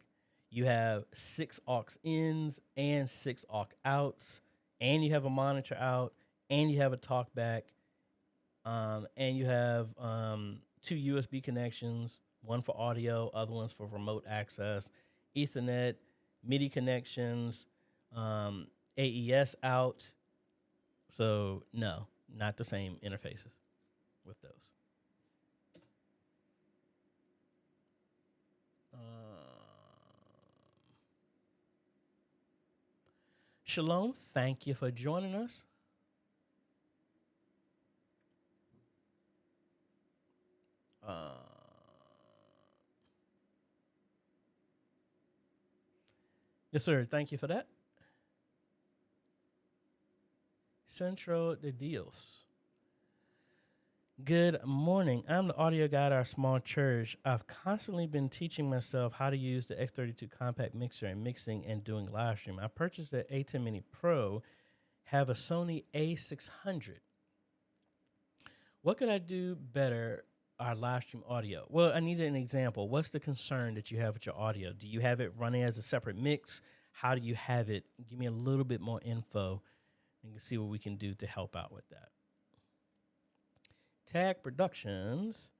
You have 6 aux ins and 6 aux outs, and you have a monitor out, and you have a talk back, and you have 2 USB connections, one for audio, other ones for remote access, Ethernet, MIDI connections, AES out. So no, not the same interfaces with those. Shalom, thank you for joining us. Yes, sir. Thank you for that. Centro de Dios. Good morning. I'm the audio guy at our small church. I've constantly been teaching myself how to use the X32 Compact mixer and mixing and doing live stream. I purchased the A10 Mini Pro, have a Sony A600. What could I do better our live stream audio? Well, I needed an example. What's the concern that you have with your audio? Do you have it running as a separate mix? How do you have it? Give me a little bit more info and see what we can do to help out with that. Tag Productions.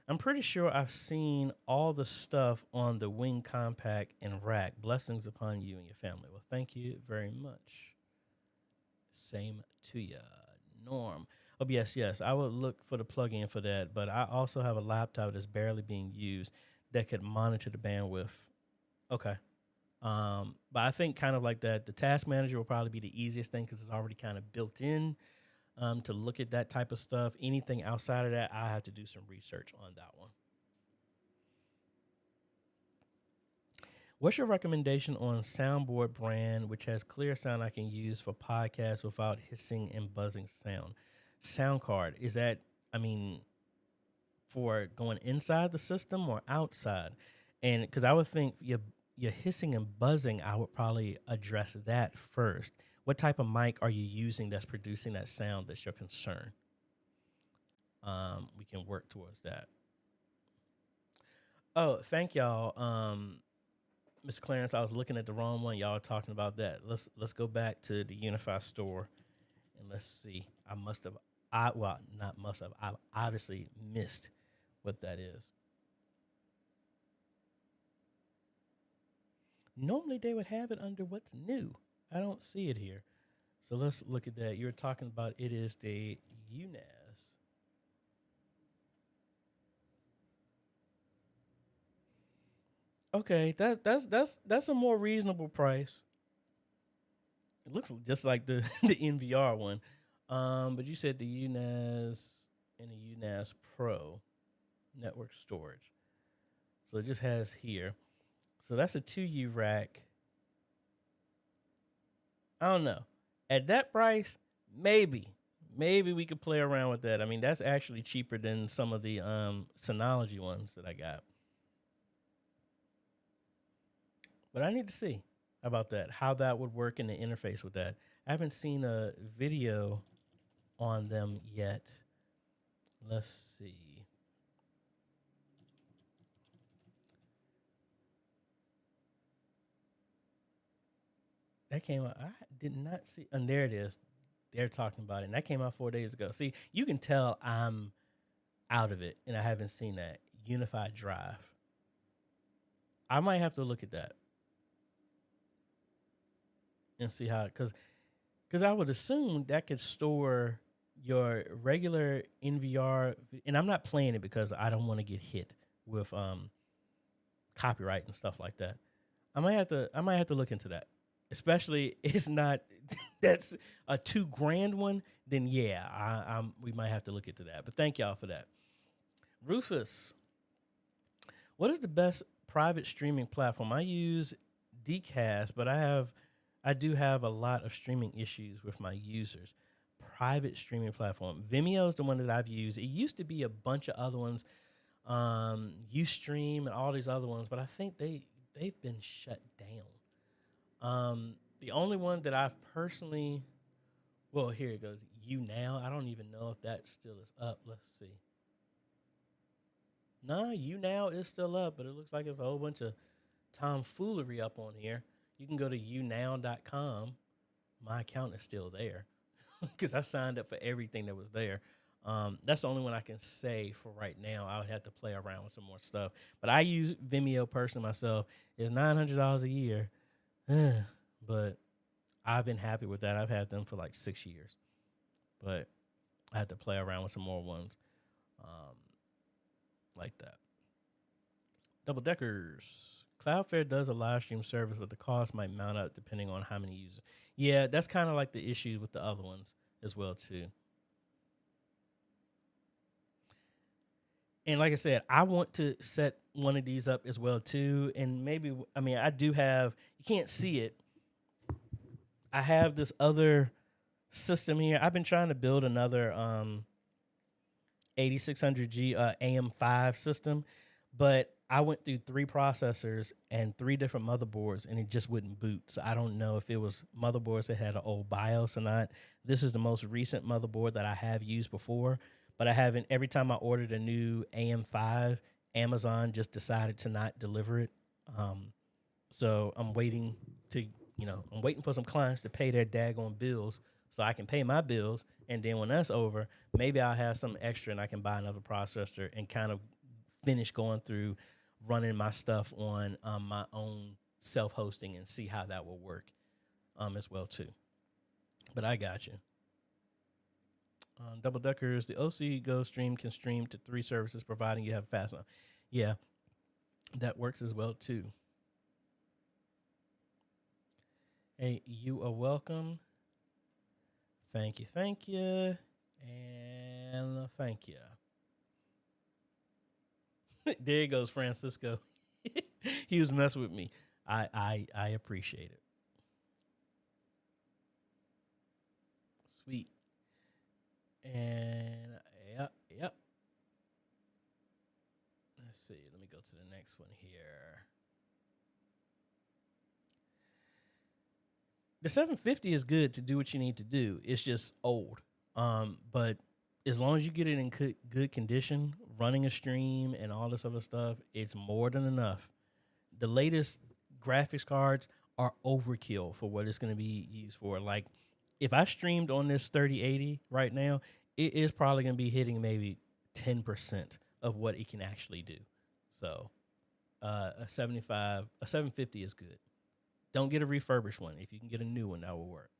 I'm pretty sure I've seen all the stuff on the Wing Compact and Rack. Blessings upon you and your family. Well, thank you very much. Same to ya. Norm. Oh, yes. I would look for the plug-in for that, but I also have a laptop that's barely being used that could monitor the bandwidth. Okay. But I think kind of like that, the Task Manager will probably be the easiest thing because it's already kind of built in. To look at that type of stuff. Anything outside of that, I have to do some research on that one. What's your recommendation on soundboard brand which has clear sound I can use for podcasts without hissing and buzzing sound? Sound card, is that, for going inside the system or outside? And because I would think your hissing and buzzing, I would probably address that first. What type of mic are you using that's producing that sound that's your concern? We can work towards that. Oh, thank y'all. Mr. Clarence, I was looking at the wrong one. Y'all are talking about that. Let's go back to the Unify store and let's see. I've obviously missed what that is. Normally they would have it under what's new. I don't see it here. So let's look at that. You're talking about it is the UNAS. Okay, that's a more reasonable price. It looks just like the NVR one. But you said the UNAS and the UNAS Pro network storage. So it just has here. So that's a 2U rack. I don't know. At that price, maybe maybe we could play around with that. I mean, that's actually cheaper than some of the Synology ones that I got. But I need to see about that, how that would work in the interface with that. I haven't seen a video on them yet. Let's see. That came out. I did not see. And there it is. They're talking about it. And that came out 4 days ago. See, you can tell I'm out of it and I haven't seen that. Unified Drive. I might have to look at that and see how, because I would assume that could store your regular NVR, and I'm not playing it because I don't want to get hit with copyright and stuff like that. I might have to look into that. Especially it's not that's a $2,000 one, then yeah, we might have to look into that. But thank y'all for that. Rufus, what is the best private streaming platform? I use Dcast, but I do have a lot of streaming issues with my users. Private streaming platform. Vimeo is the one that I've used. It used to be a bunch of other ones, Ustream and all these other ones, but I think they've been shut down. The only one that I've personally, well, here it goes. YouNow. I don't even know if that still is up. Let's see. No, YouNow is still up, but it looks like it's a whole bunch of tomfoolery up on here. You can go to younow.com. My account is still there because I signed up for everything that was there. That's the only one I can say for right now. I would have to play around with some more stuff. But I use Vimeo personally myself. It's $900 a year. But I've been happy with that. I've had them for like 6 years. But I had to play around with some more ones like that. Double Deckers. Cloudflare does a live stream service, but the cost might mount up depending on how many users. Yeah, that's kind of like the issue with the other ones as well, too. And like I said, I want to set one of these up as well, too. And maybe, I mean, I do have, you can't see it. I have this other system here. I've been trying to build another 8600G AM5 system, but I went through 3 processors and 3 different motherboards, and it just wouldn't boot. So I don't know if it was motherboards that had an old BIOS or not. This is the most recent motherboard that I have used before, but I haven't. Every time I ordered a new AM5, Amazon just decided to not deliver it. So I'm waiting for some clients to pay their daggone bills so I can pay my bills. And then when that's over, maybe I'll have some extra and I can buy another processor and kind of finish going through running my stuff on my own self-hosting and see how that will work as well too. But I got you. Double Deckers, the OC Go Stream can stream to 3 services providing you have fast enough. Yeah, that works as well too. Hey, you are welcome. Thank you, and thank you. There goes Francisco. He was messing with me. I appreciate it. Sweet. And yep. Let's see. Let me go to the next one here. The 750 is good to do what you need to do. It's just old. But as long as you get it in good condition, running a stream and all this other stuff, it's more than enough. The latest graphics cards are overkill for what it's going to be used for. Like, if I streamed on this 3080 right now, it is probably going to be hitting maybe 10% of what it can actually do. So a 750 is good. Don't get a refurbished one. If you can get a new one, that will work.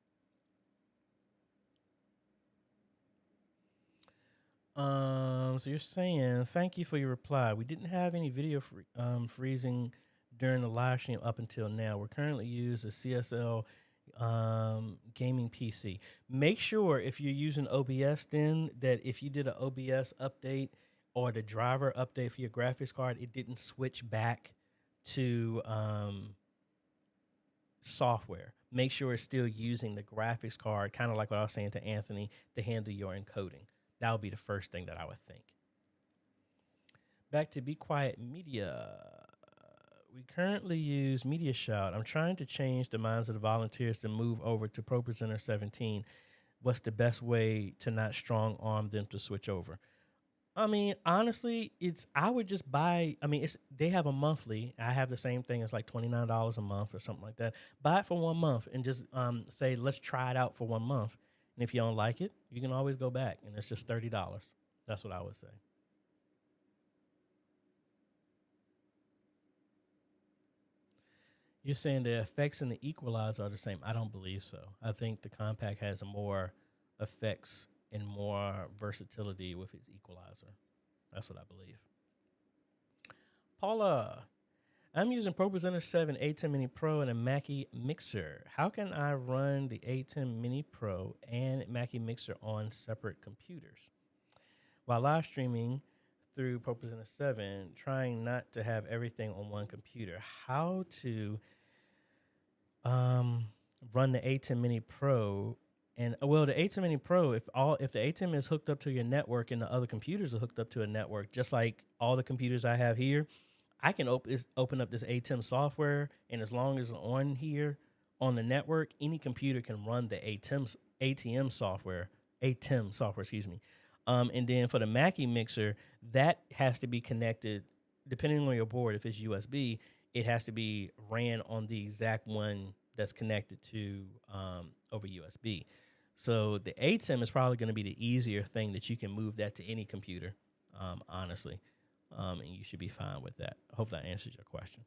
So you're saying, thank you for your reply. We didn't have any video freezing during the live stream up until now. We're currently using a CSL gaming PC. Make sure if you're using OBS then that if you did an OBS update or the driver update for your graphics card, it didn't switch back to software. make sure it's still using the graphics card, kind of like what I was saying to Anthony, to handle your encoding. That would be the first thing that I would think. Back to Be Quiet Media. We currently use Media Shout. I'm trying to change the minds of the volunteers to move over to ProPresenter 17. What's the best way to not strong arm them to switch over? I mean, honestly, I would just buy. I mean, they have a monthly. I have the same thing. It's like $29 a month or something like that. Buy it for 1 month and just say, let's try it out for 1 month. And if you don't like it, you can always go back, and it's just $30. That's what I would say. You're saying the effects and the equalizer are the same. I don't believe so. I think the compact has more effects and more versatility with its equalizer. That's what I believe. Paula, I'm using ProPresenter 7 A10 Mini Pro and a Mackie Mixer. How can I run the A10 Mini Pro and Mackie Mixer on separate computers? While live streaming through ProPresenter 7, trying not to have everything on one computer. How to run the A10 Mini Pro, and well, the A10 Mini Pro, if the A10 is hooked up to your network and the other computers are hooked up to a network, just like all the computers I have here, I can open up this ATEM software, and as long as it's on here on the network, any computer can run the ATEM software, excuse me. And then for the Mackie Mixer, that has to be connected, depending on your board. If it's USB, it has to be ran on the exact one that's connected to over USB. So the ATEM is probably going to be the easier thing that you can move that to any computer, honestly. And you should be fine with that. I hope that answers your question.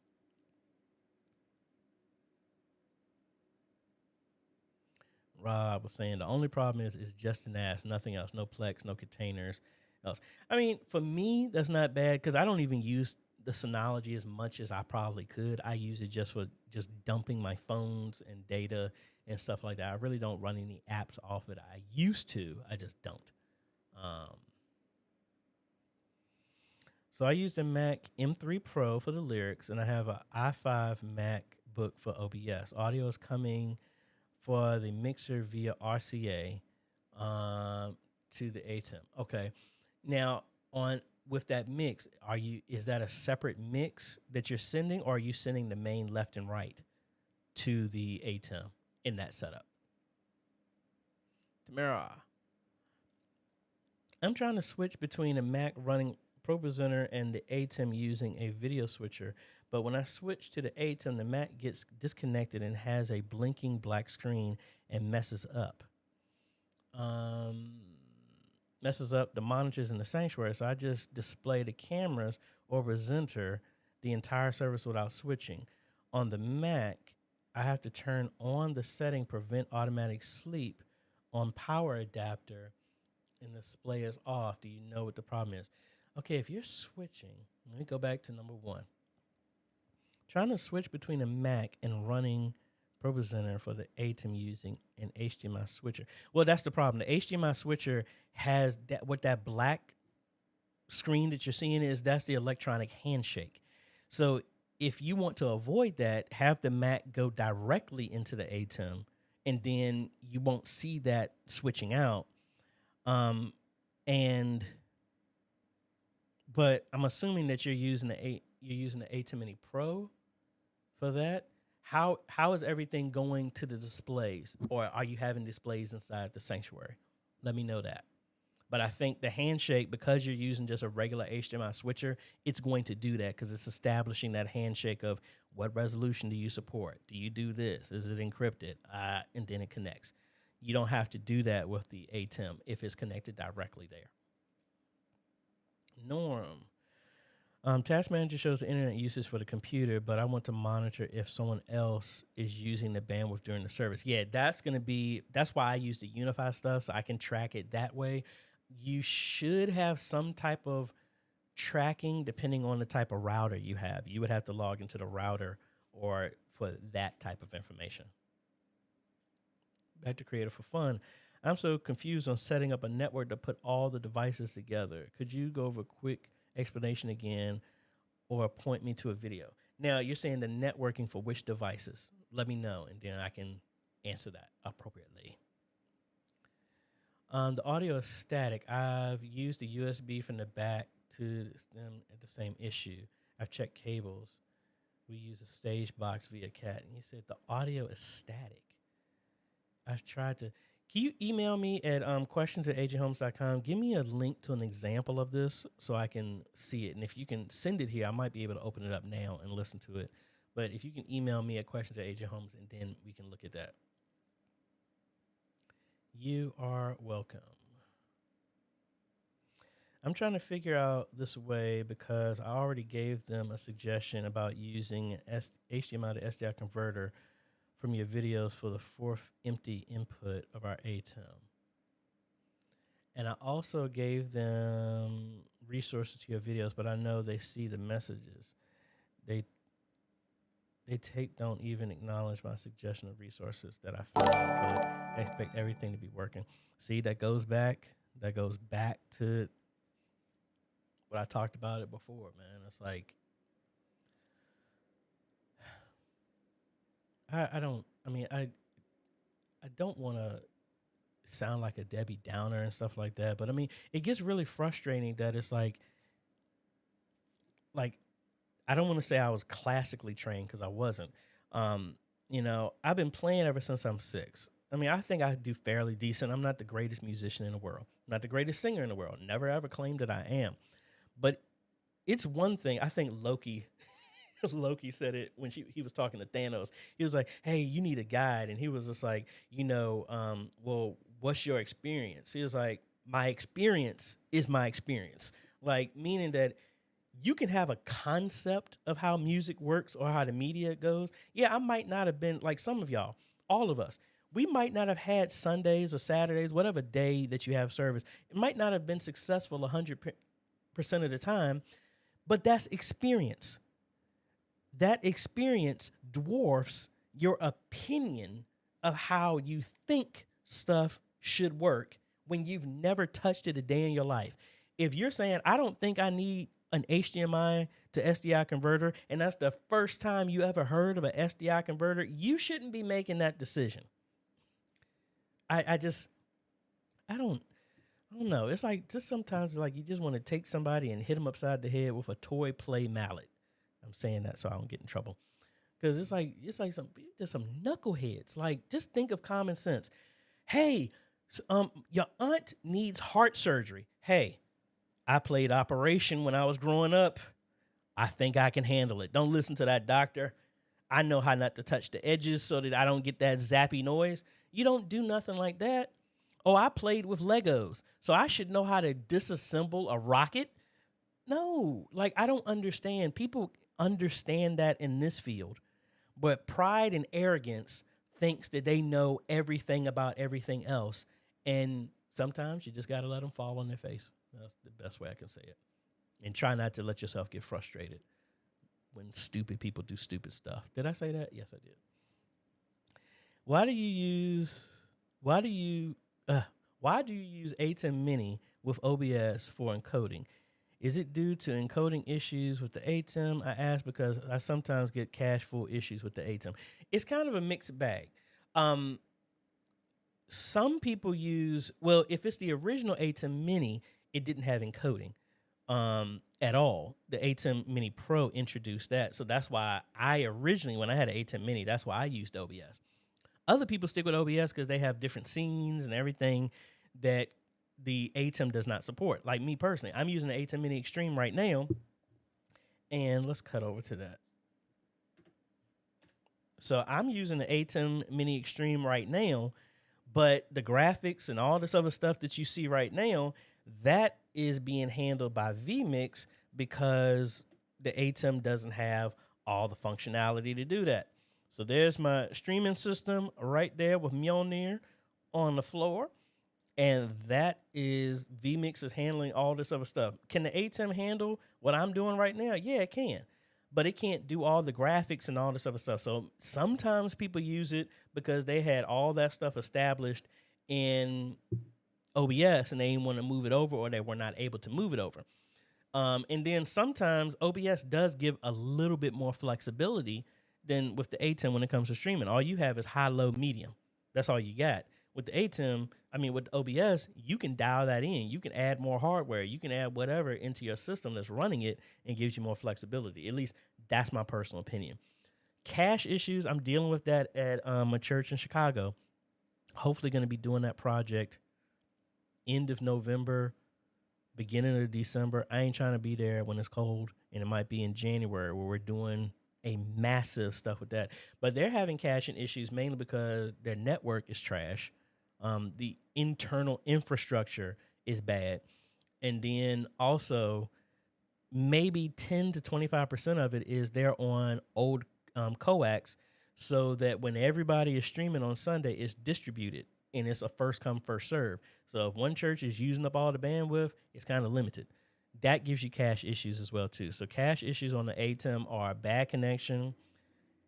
Rob was saying the only problem is just an NAS, nothing else, no Plex, no containers else. I mean, for me, that's not bad because I don't even use the Synology as much as I probably could. I use it just for just dumping my phones and data and stuff like that. I really don't run any apps off it. I used to, I just don't. So I use the Mac M3 Pro for the lyrics, and I have an i5 MacBook for OBS. Audio is coming for the mixer via RCA to the ATEM. Okay. Now, with that mix, is that a separate mix that you're sending, or are you sending the main left and right to the ATEM in that setup? Tamara, I'm trying to switch between a Mac running ProPresenter and the ATEM using a video switcher, but when I switch to the ATEM, the Mac gets disconnected and has a blinking black screen and messes up. Messes up the monitors in the sanctuary, so I just display the cameras or presenter the entire service without switching. On the Mac, I have to turn on the setting prevent automatic sleep on power adapter, and the display is off. Do you know what the problem is? Okay, if you're switching, let me go back to number one. Trying to switch between a Mac and running ProPresenter for the ATEM using an HDMI switcher. Well, that's the problem. The HDMI switcher has that black screen that you're seeing that's the electronic handshake. So if you want to avoid that, have the Mac go directly into the ATEM, and then you won't see that switching out. But I'm assuming that you're using the ATEM Mini Pro for that. How is everything going to the displays, or are you having displays inside the sanctuary? Let me know that. But I think the handshake, because you're using just a regular HDMI switcher, it's going to do that because it's establishing that handshake of what resolution do you support? Do you do this? Is it encrypted? And then it connects. You don't have to do that with the ATEM if it's connected directly there. Norm. Task Manager shows the internet usage for the computer, but I want to monitor if someone else is using the bandwidth during the service. Yeah, that's why I use the Unify stuff, so I can track it that way. You should have some type of tracking depending on the type of router you have. You would have to log into the router or for that type of information. Back to Creative for Fun. I'm so confused on setting up a network to put all the devices together. Could you go over a quick explanation again or point me to a video? Now, you're saying the networking for which devices? Let me know, and then I can answer that appropriately. The audio is static. I've used the USB from the back to them at the same issue. I've checked cables. We use a stage box via CAT. And he said the audio is static. I've tried to. Can you email me at questions@ajhomes.com? Give me a link to an example of this so I can see it. And if you can send it here, I might be able to open it up now and listen to it. But if you can email me at questions@ajhomes, and then we can look at that. You are welcome. I'm trying to figure out this way because I already gave them a suggestion about using HDMI to SDI converter from your videos for the fourth empty input of our ATEM. And I also gave them resources to your videos, but I know they see the messages. They don't even acknowledge my suggestion of resources that I feel input. I expect everything to be working. See, that goes back to what I talked about it before, man. It's like I don't want to sound like a Debbie Downer and stuff like that, but I mean, it gets really frustrating that it's like I don't want to say I was classically trained because I wasn't. I've been playing ever since I'm 6. I mean, I think I do fairly decent. I'm not the greatest musician in the world, not the greatest singer in the world. Never ever claimed that I am. But it's one thing. I think Loki said it when he was talking to Thanos. He was like, hey, you need a guide. And he was just like, well, what's your experience? He was like, my experience is my experience. Like, meaning that you can have a concept of how music works or how the media goes. Yeah, I might not have been like some of y'all, all of us. We might not have had Sundays or Saturdays, whatever day that you have service. It might not have been successful 100% of the time, but that's experience. That experience dwarfs your opinion of how you think stuff should work when you've never touched it a day in your life. If you're saying, I don't think I need an HDMI to SDI converter, and that's the first time you ever heard of an SDI converter, you shouldn't be making that decision. I don't know. It's like just sometimes like you just want to take somebody and hit them upside the head with a toy play mallet. I'm saying that so I don't get in trouble. Because it's like some knuckleheads. Like, just think of common sense. Hey, your aunt needs heart surgery. Hey, I played Operation when I was growing up. I think I can handle it. Don't listen to that doctor. I know how not to touch the edges so that I don't get that zappy noise. You don't do nothing like that. Oh, I played with Legos, so I should know how to disassemble a rocket. No, like, I don't understand. People understand that in this field, but pride and arrogance thinks that they know everything about everything else. And sometimes you just got to let them fall on their face. That's the best way I can say it. And try not to let yourself get frustrated when stupid people do stupid stuff. Did I say that? Yes, I did. Why do you use ATEM Mini with OBS for encoding? Is it due to encoding issues with the ATEM? I ask because I sometimes get cache full issues with the ATEM. It's kind of a mixed bag. Some people if it's the original ATEM Mini, it didn't have encoding at all. The ATEM Mini Pro introduced that. So that's why I originally, when I had an ATEM Mini, that's why I used OBS. Other people stick with OBS because they have different scenes and everything that the ATEM does not support. Like me personally, I'm using the ATEM Mini Extreme right now. And let's cut over to that. So I'm using the ATEM Mini Extreme right now, but the graphics and all this other stuff that you see right now, that is being handled by vMix because the ATEM doesn't have all the functionality to do that. So there's my streaming system right there with Mjolnir on the floor. And that is vMix is handling all this other stuff. Can the ATEM handle what I'm doing right now? Yeah, it can. But it can't do all the graphics and all this other stuff. So sometimes people use it because they had all that stuff established in OBS and they didn't want to move it over, or they were not able to move it over. And then sometimes OBS does give a little bit more flexibility than with the ATEM when it comes to streaming. All you have is high, low, medium. That's all you got. With the ATEM, with the OBS, you can dial that in. You can add more hardware. You can add whatever into your system that's running it and gives you more flexibility. At least that's my personal opinion. Cache issues, I'm dealing with that at a church in Chicago. Hopefully going to be doing that project end of November, beginning of December. I ain't trying to be there when it's cold, and it might be in January where we're doing a massive stuff with that. But they're having caching issues mainly because their network is trash. The internal infrastructure is bad. And then also maybe 10 to 25% of it is they're on old coax, so that when everybody is streaming on Sunday, it's distributed and it's a first come, first serve. So if one church is using up all the bandwidth, it's kind of limited. That gives you cache issues as well too. So cache issues on the ATEM are bad connection,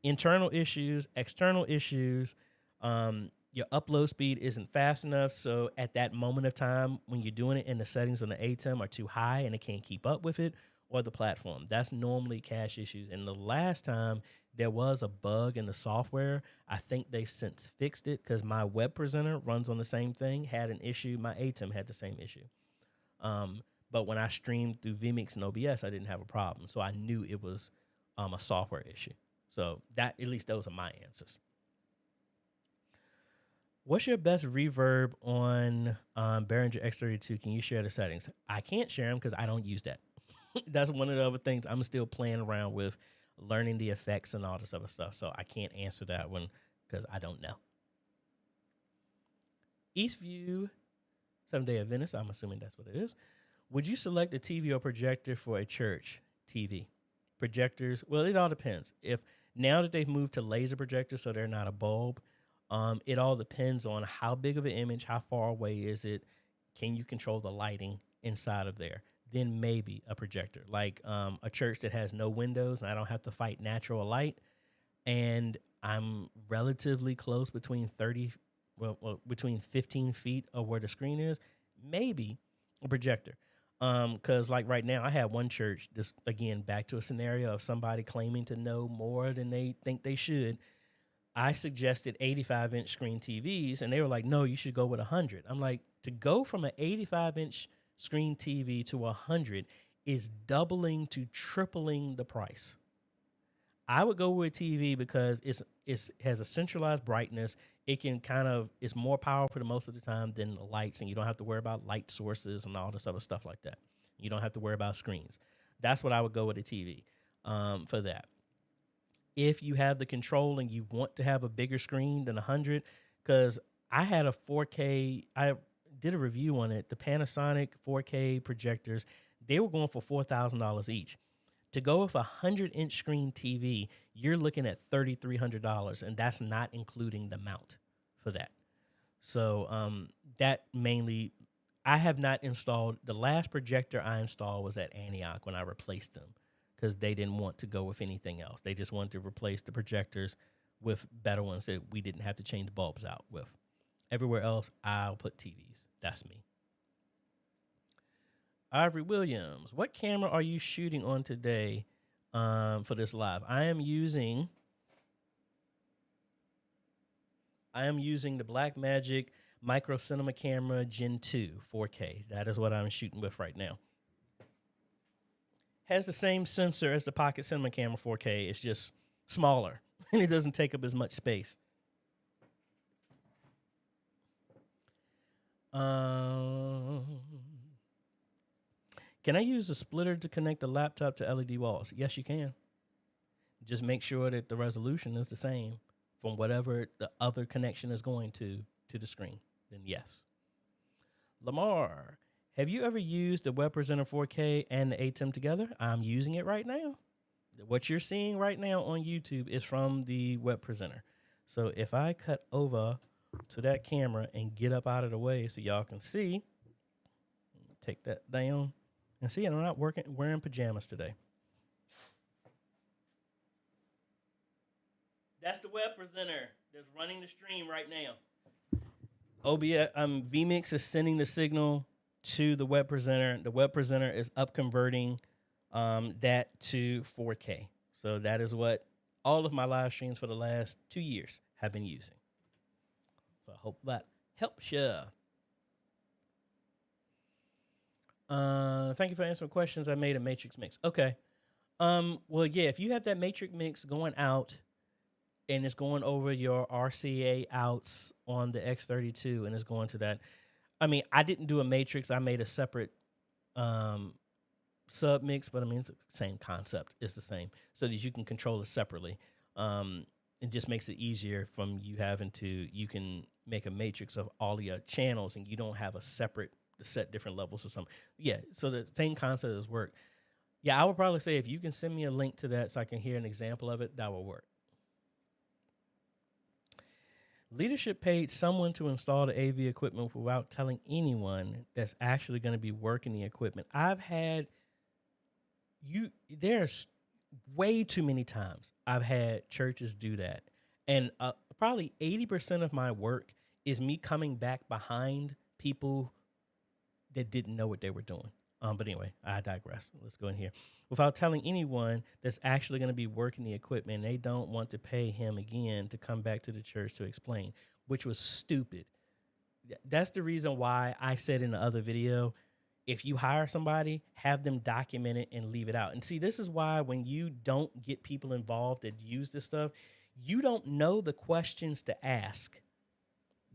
internal issues, external issues. Your upload speed isn't fast enough. So at that moment of time when you're doing it and the settings on the ATEM are too high and it can't keep up with it, or the platform, that's normally cache issues. And the last time there was a bug in the software, I think they've since fixed it, because my web presenter runs on the same thing, had an issue. My ATEM had the same issue. But when I streamed through vMix and OBS, I didn't have a problem. So I knew it was a software issue. So that, at least those are my answers. What's your best reverb on Behringer X32? Can you share the settings? I can't share them because I don't use that. That's one of the other things I'm still playing around with, learning the effects and all this other stuff. So I can't answer that one because I don't know. Eastview, Seventh-day Adventist, I'm assuming that's what it is. Would you select a TV or projector for a church TV? Projectors, well, it all depends. If now that they've moved to laser projectors, so they're not a bulb, it all depends on how big of an image, how far away is it, can you control the lighting inside of there? Then maybe a projector, like a church that has no windows and I don't have to fight natural light, and I'm relatively close between between 15 feet of where the screen is, maybe a projector. Because like right now, I have one church, this again, back to a scenario of somebody claiming to know more than they think they should. I suggested 85-inch screen TVs, and they were like, no, you should go with 100. I'm like, to go from an 85-inch screen TV to 100 is doubling to tripling the price. I would go with TV because it has a centralized brightness. It can it's more powerful most of the time than the lights, and you don't have to worry about light sources and all this other stuff like that. You don't have to worry about screens. That's what I would go with a TV for that. If you have the control and you want to have a bigger screen than 100, because I had a 4K, I did a review on it, the Panasonic 4K projectors, they were going for $4,000 each. To go with a 100-inch screen TV, you're looking at $3,300, and that's not including the mount for that. So that mainly, I have not installed, the last projector I installed was at Antioch when I replaced them, because they didn't want to go with anything else. They just wanted to replace the projectors with better ones that we didn't have to change the bulbs out with. Everywhere else, I'll put TVs. That's me. Ivory Williams, what camera are you shooting on today for this live? I am using the Blackmagic Micro Cinema Camera Gen 2 4K. That is what I'm shooting with right now. Has the same sensor as the Pocket Cinema Camera 4K. It's just smaller, and it doesn't take up as much space. Can I use a splitter to connect the laptop to LED walls? Yes, you can. Just make sure that the resolution is the same from whatever the other connection is going to the screen. Then yes. Lamar, have you ever used the Web Presenter 4K and the ATEM together? I'm using it right now. What you're seeing right now on YouTube is from the Web Presenter. So if I cut over to that camera and get up out of the way so y'all can see, take that down. And see, I'm not wearing pajamas today. That's the Web Presenter that's running the stream right now. OBS, vMix is sending the signal to the Web Presenter. The Web Presenter is up converting that to 4K. So that is what all of my live streams for the last 2 years have been using. So I hope that helps you. Thank you for answering questions. I made a matrix mix. Okay. Well, yeah, if you have that matrix mix going out and it's going over your RCA outs on the X32 and it's going to that. I mean, I didn't do a matrix. I made a separate sub mix, but I mean, it's the same concept. It's the same so that you can control it separately. It just makes it easier from you having to, you can make a matrix of all your channels and you don't have a separate to set different levels or something. Yeah. So the same concept has worked. Yeah. I would probably say if you can send me a link to that so I can hear an example of it, that will work. Leadership paid someone to install the AV equipment without telling anyone that's actually going to be working the equipment. I've had there's way too many times I've had churches do that. And probably 80% of my work is me coming back behind people that didn't know what they were doing. But anyway, I digress. Let's go in here. Without telling anyone that's actually going to be working the equipment, they don't want to pay him again to come back to the church to explain, which was stupid. That's the reason why I said in the other video, if you hire somebody, have them document it and leave it out. And see, this is why when you don't get people involved that use this stuff, you don't know the questions to ask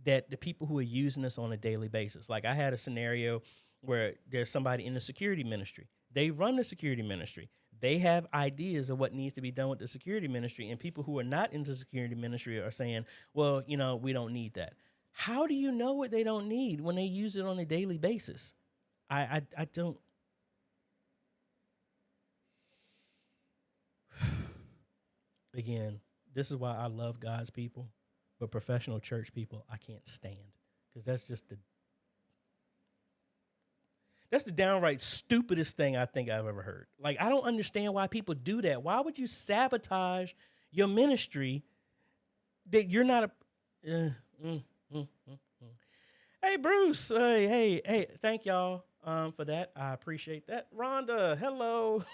that the people who are using this on a daily basis. Like I had a scenario where there's somebody in the security ministry. They run the security ministry. They have ideas of what needs to be done with the security ministry. And people who are not into security ministry are saying, well, we don't need that. How do you know what they don't need when they use it on a daily basis? I don't. Again, this is why I love God's people, but professional church people I can't stand, because that's the downright stupidest thing I think I've ever heard. Like, I don't understand why people do that. Why would you sabotage your ministry that you're not a... Hey, Bruce. Hey, thank y'all for that. I appreciate that. Rhonda, hello.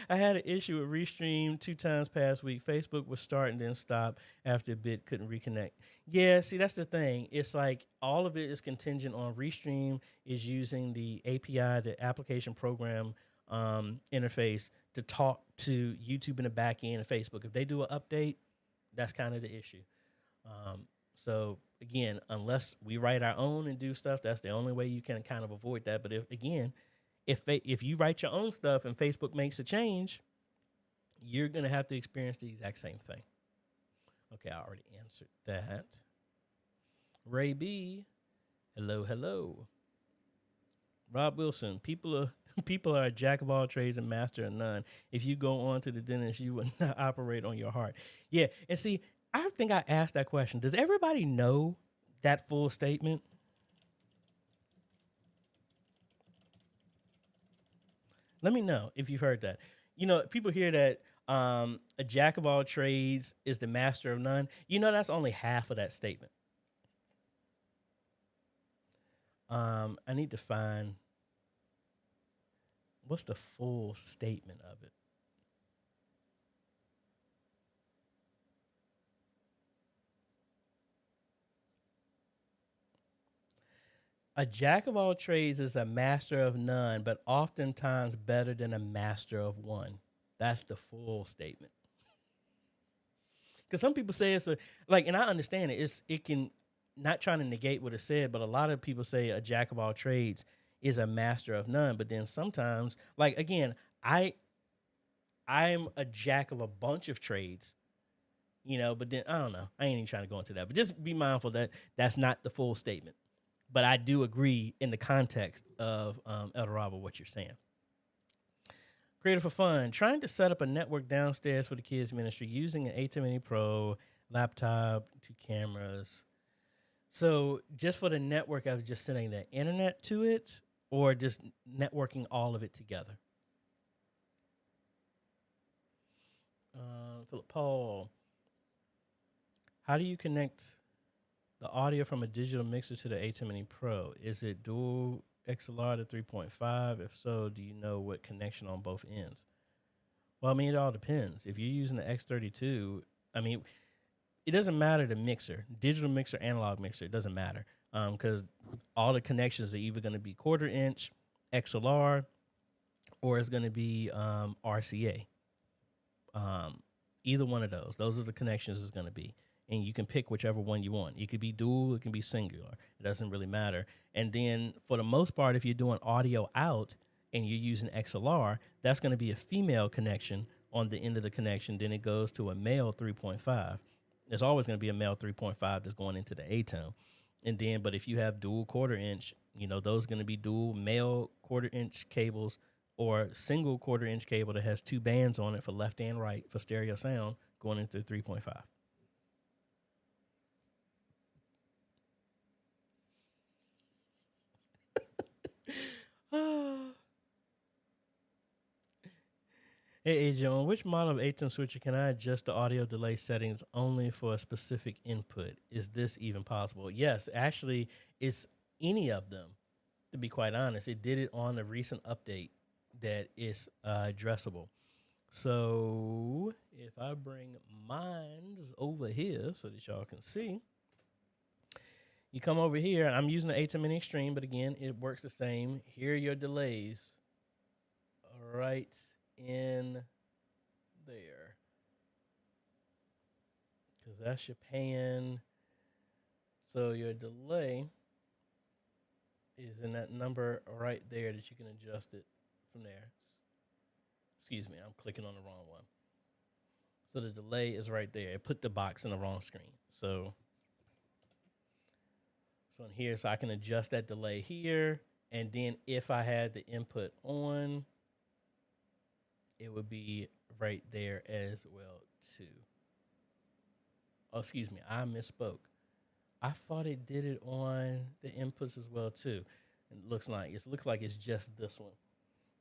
I had an issue with Restream 2 times past week. Facebook was start and then stop after a bit, couldn't reconnect. Yeah, see, that's the thing. It's like all of it is contingent on Restream is using the API, the application program interface to talk to YouTube in the back end of Facebook. If they do an update, that's kind of the issue. So again, unless we write our own and do stuff, that's the only way you can kind of avoid that. But if you write your own stuff and Facebook makes a change, you're going to have to experience the exact same thing. Okay, I already answered that. Ray B, hello. Rob Wilson, people are a jack of all trades and master of none. If you go on to the dentist, you will not operate on your heart. Yeah, and see, I think I asked that question. Does everybody know that full statement? Let me know if you've heard that. People hear that a jack of all trades is the master of none. That's only half of that statement. I need to find what's the full statement of it. A jack of all trades is a master of none, but oftentimes better than a master of one. That's the full statement. Because some people say it's and I understand it. It can, not trying to negate what it said, but a lot of people say a jack of all trades is a master of none. But then sometimes, again, I'm a jack of a bunch of trades, but then I don't know. I ain't even trying to go into that. But just be mindful that that's not the full statement. But I do agree in the context of El Dorado, what you're saying. Creative for fun. Trying to set up a network downstairs for the kids ministry using an A10 Pro laptop, 2 cameras. So just for the network, I was just sending the internet to it or just networking all of it together. Philip Paul. How do you connect the audio from a digital mixer to the A10 Pro? Is it dual XLR to 3.5? If so, do you know what connection on both ends? Well, I mean, it all depends. If you're using the X32, I mean, it doesn't matter the mixer, digital mixer, analog mixer. It doesn't matter because all the connections are either going to be quarter inch, XLR, or it's going to be RCA. Either one of those. Those are the connections it's going to be. And you can pick whichever one you want. It could be dual, it can be singular. It doesn't really matter. And then for the most part, if you're doing audio out and you're using XLR, that's going to be a female connection on the end of the connection. Then it goes to a male 3.5. There's always going to be a male 3.5 that's going into the A-tone. And then, but if you have dual quarter inch, those are going to be dual male quarter inch cables or single quarter inch cable that has 2 bands on it for left and right for stereo sound going into 3.5. Hey, AJ, on which model of A-tone switcher can I adjust the audio delay settings only for a specific input? Is this even possible? Yes, actually, it's any of them, to be quite honest. It did it on the recent update that is addressable. So if I bring mines over here so that y'all can see, you come over here, and I'm using the A10 Mini Extreme, but again, it works the same. Here are your delays right in there, because that's your pan. So your delay is in that number right there that you can adjust it from there. Excuse me, I'm clicking on the wrong one. So the delay is right there. It put the box in the wrong screen. So in here, so I can adjust that delay here. And then if I had the input on, it would be right there as well too. Oh, excuse me, I misspoke. I thought it did it on the inputs as well too. It looks like it's just this one.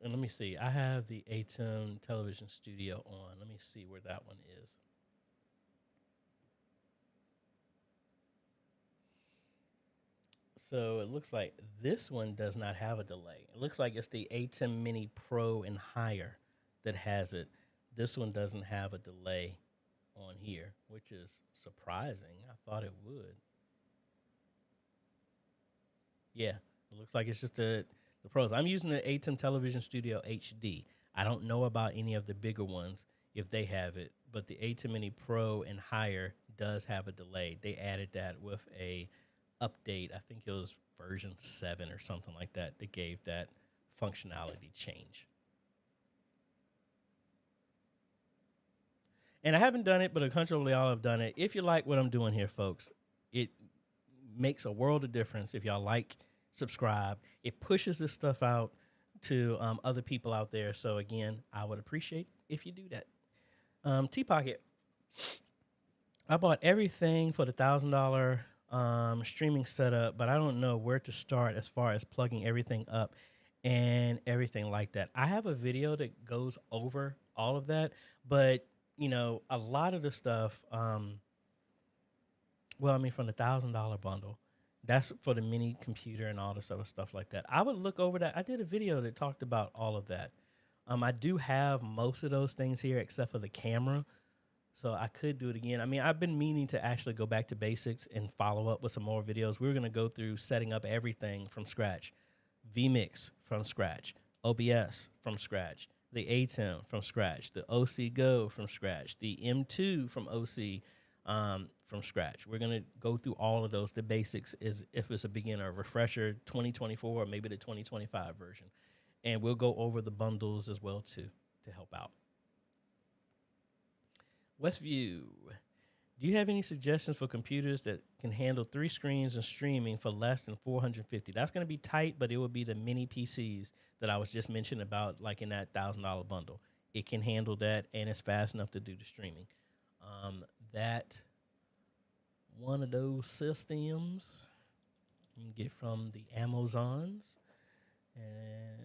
And let me see. I have the A10 Television Studio on. Let me see where that one is. So it looks like this one does not have a delay. It looks like it's the A10 Mini Pro and higher that has it. This one doesn't have a delay on here, which is surprising. I thought it would. Yeah, it looks like it's just the Pros. I'm using the A10 Television Studio HD. I don't know about any of the bigger ones if they have it, but the A10 Mini Pro and higher does have a delay. They added that with a update. I think it was version 7 or something like that that gave that functionality change. And I haven't done it, but essentially all have done it. If you like what I'm doing here, folks, it makes a world of difference. If y'all like, subscribe. It pushes this stuff out to other people out there. So again, I would appreciate if you do that. T-Pocket. I bought everything for the $1,000 streaming setup, but I don't know where to start as far as plugging everything up and everything like that. I have a video that goes over all of that, but a lot of the stuff, from the $1,000 bundle, that's for the mini computer and all this other stuff like that. I would look over that. I did a video that talked about all of that. I do have most of those things here except for the camera, so I could do it again. I've been meaning to actually go back to basics and follow up with some more videos. We're going to go through setting up everything from scratch. vMix from scratch. OBS from scratch. The ATEM from scratch. The OC Go from scratch. The M2 from OC from scratch. We're going to go through all of those. The basics is if it's a beginner, refresher 2024, or maybe the 2025 version. And we'll go over the bundles as well too to help out. Westview, do you have any suggestions for computers that can handle 3 screens and streaming for less than $450? That's going to be tight, but it will be the mini PCs that I was just mentioning about, like in that $1,000 bundle. It can handle that, and it's fast enough to do the streaming. That one of those systems you can get from the Amazons. And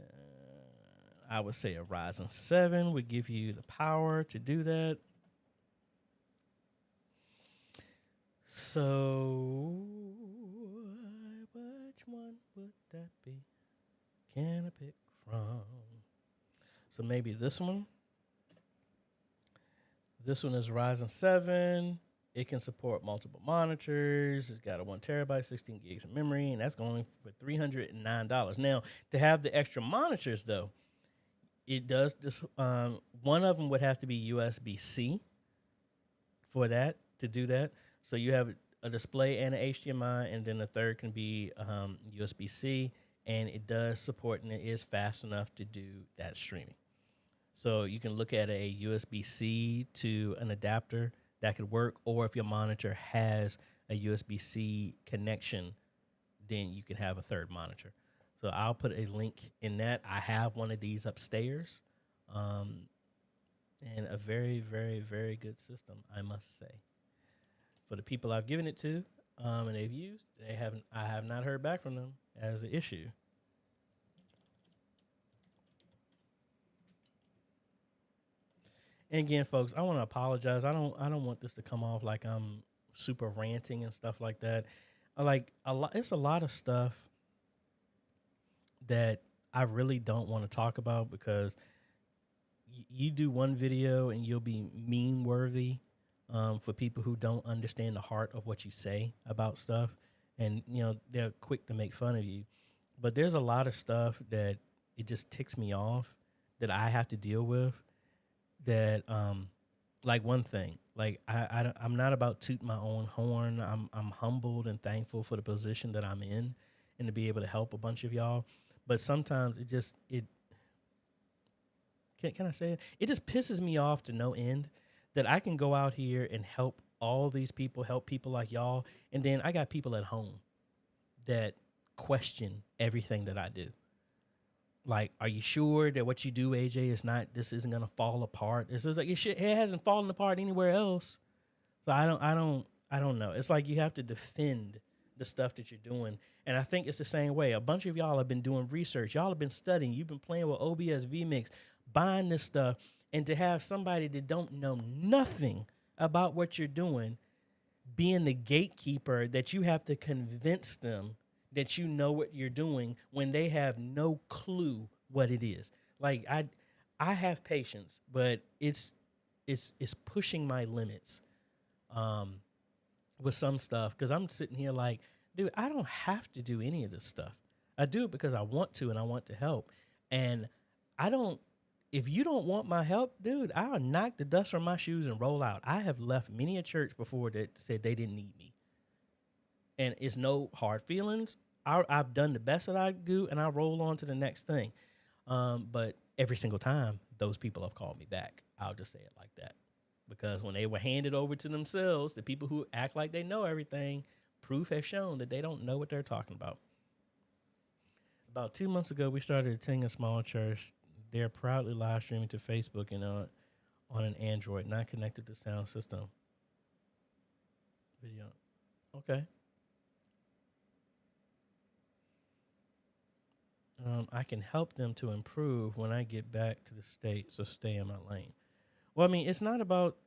I would say a Ryzen 7 would give you the power to do that. So, which one would that be? Can I pick from? So maybe this one. This one is Ryzen 7. It can support multiple monitors. It's got a 1 terabyte, 16 gigs of memory, and that's going for $309. Now, to have the extra monitors, though, it does this. One of them would have to be USB-C for that to do that. So you have a display and an HDMI, and then the third can be USB-C, and it does support and it is fast enough to do that streaming. So you can look at a USB-C to an adapter that could work, or if your monitor has a USB-C connection, then you can have a third monitor. So I'll put a link in that. I have one of these upstairs, and a very, very, very good system, I must say. For the people I've given it to, and they've used, I have not heard back from them as an issue. And again, folks, I want to apologize. I don't want this to come off like I'm super ranting and stuff like that. It's a lot of stuff that I really don't want to talk about because you do one video and you'll be meme worthy for people who don't understand the heart of what you say about stuff, and they're quick to make fun of you. But there's a lot of stuff that it just ticks me off that I have to deal with. That like one thing, like I'm not about tooting my own horn. I'm humbled and thankful for the position that I'm in and to be able to help a bunch of y'all. But sometimes can I say it? It just pisses me off to no end that I can go out here and help all these people, help people like y'all, and then I got people at home that question everything that I do. Like, are you sure that what you do, AJ, this isn't gonna fall apart? It's just like it hasn't fallen apart anywhere else. So I don't know. It's like you have to defend the stuff that you're doing. And I think it's the same way. A bunch of y'all have been doing research. Y'all have been studying. You've been playing with OBS VMix, buying this stuff. And to have somebody that don't know nothing about what you're doing, being the gatekeeper that you have to convince them that you know what you're doing when they have no clue what it is. Like I have patience, but it's pushing my limits with some stuff, because I'm sitting here like, dude, I don't have to do any of this stuff. I do it because I want to and I want to help. And if you don't want my help, dude, I'll knock the dust from my shoes and roll out. I have left many a church before that said they didn't need me. And it's no hard feelings. I've done the best that I do, and I roll on to the next thing. But every single time, those people have called me back. I'll just say it like that. Because when they were handed over to themselves, the people who act like they know everything, proof has shown that they don't know what they're talking about. About 2 months ago, we started attending a small church. They're proudly live streaming to Facebook and on an Android, not connected to sound system. Video. Okay. I can help them to improve when I get back to the States, so stay in my lane. Well, I mean, it's not about,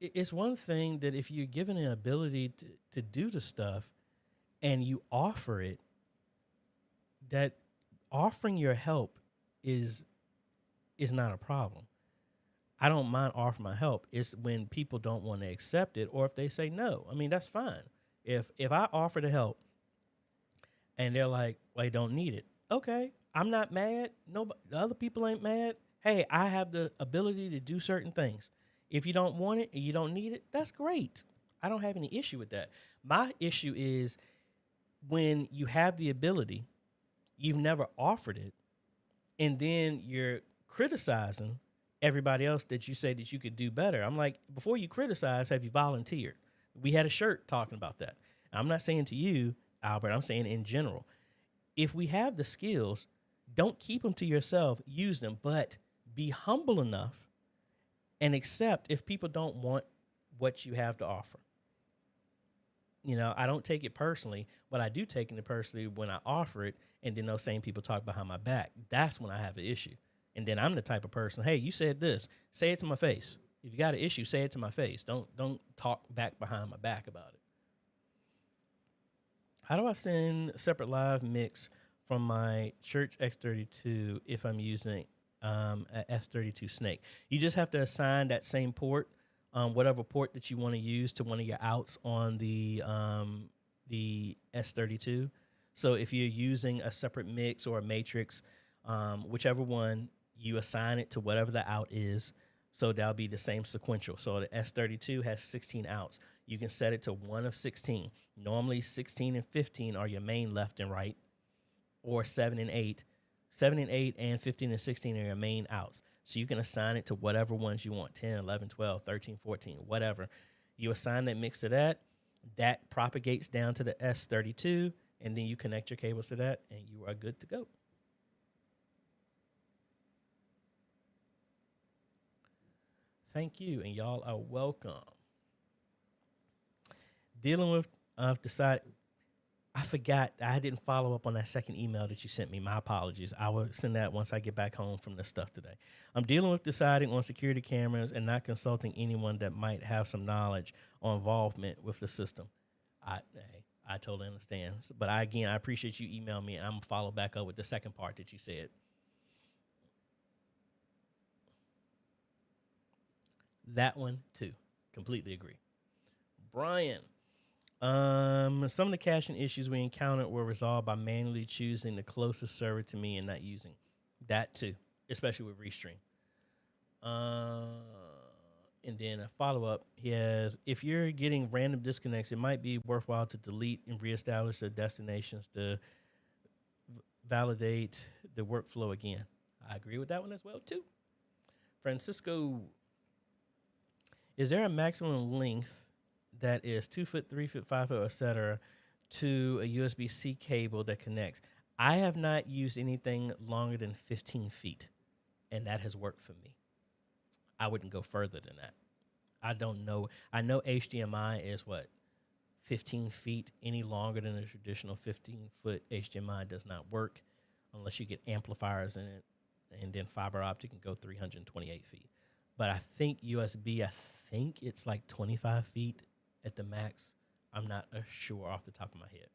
it's one thing that if you're given the ability to do the stuff and you offer it, that offering your help is not a problem. I don't mind offering my help. It's when people don't want to accept it, or if they say no. I mean, that's fine. If I offer to help and they're like, well, I don't need it. Okay, I'm not mad. Nobody, the other people ain't mad. Hey, I have the ability to do certain things. If you don't want it and you don't need it, that's great. I don't have any issue with that. My issue is when you have the ability, you've never offered it, and then you're criticizing everybody else that you say that you could do better. I'm like, before you criticize, have you volunteered? We had a shirt talking about that. I'm not saying to you, Albert, I'm saying in general. If we have the skills, don't keep them to yourself, use them, but be humble enough and accept if people don't want what you have to offer. I don't take it personally, but I do take it personally when I offer it, and then those same people talk behind my back. That's when I have an issue. And then I'm the type of person, hey, you said this, say it to my face. If you got an issue, say it to my face. Don't talk back behind my back about it. How do I send a separate live mix from my church X32 if I'm using a S32 Snake? You just have to assign that same port whatever port that you want to use to one of your outs on the S32. So if you're using a separate mix or a matrix, whichever one, you assign it to whatever the out is. So that'll be the same sequential. So the S32 has 16 outs. You can set it to one of 16. Normally 16 and 15 are your main left and right, or 7 and 8. 7 and 8 and 15 and 16 are your main outs. So you can assign it to whatever ones you want, 10, 11, 12, 13, 14, whatever. You assign that mix to that. That propagates down to the S32, and then you connect your cables to that, and you are good to go. Thank you, and y'all are welcome. Dealing with I forgot. I didn't follow up on that second email that you sent me. My apologies. I will send that once I get back home from this stuff today. I'm dealing with deciding on security cameras and not consulting anyone that might have some knowledge or involvement with the system. I totally understand. But I appreciate you emailing me, and I'm going to follow back up with the second part that you said. That one, too. Completely agree. Brian. Some of the caching issues we encountered were resolved by manually choosing the closest server to me and not using that too, especially with Restream. And then a follow-up, he has, if you're getting random disconnects, it might be worthwhile to delete and reestablish the destinations to validate the workflow again. I agree with that one as well too. Francisco, is there a maximum length that is 2 foot, 3 foot, 5 foot, etc., to a USB-C cable that connects? I have not used anything longer than 15 feet, and that has worked for me. I wouldn't go further than that. I don't know. I know HDMI is 15 feet. Any longer than a traditional 15-foot HDMI does not work unless you get amplifiers in it, and then fiber optic can go 328 feet. But I think USB, it's like 25 feet at the max. I'm not sure off the top of my head.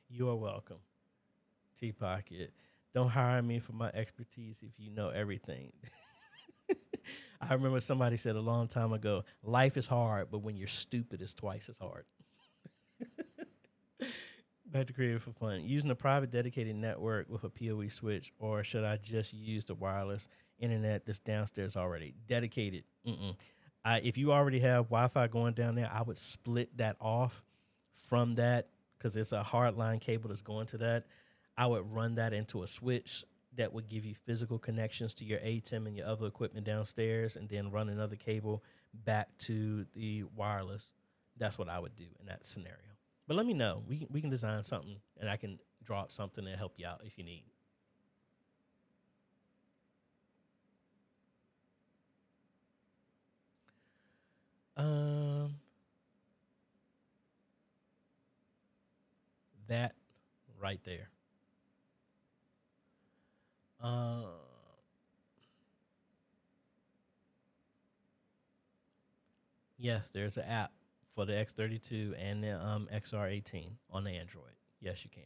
You are welcome. T-Pocket. Don't hire me for my expertise if you know everything. I remember somebody said a long time ago, life is hard, but when you're stupid, it's twice as hard. Back to creative for fun. Using a private dedicated network with a PoE switch, or should I just use the wireless internet that's downstairs already? Dedicated. If you already have Wi-Fi going down there, I would split that off from that because it's a hardline cable that's going to that. I would run that into a switch that would give you physical connections to your ATEM and your other equipment downstairs, and then run another cable back to the wireless. That's what I would do in that scenario. But let me know. We can design something, and I can draw up something to help you out if you need. That right there. Yes, there's an app for the X32 and the XR18 on the Android. Yes, you can.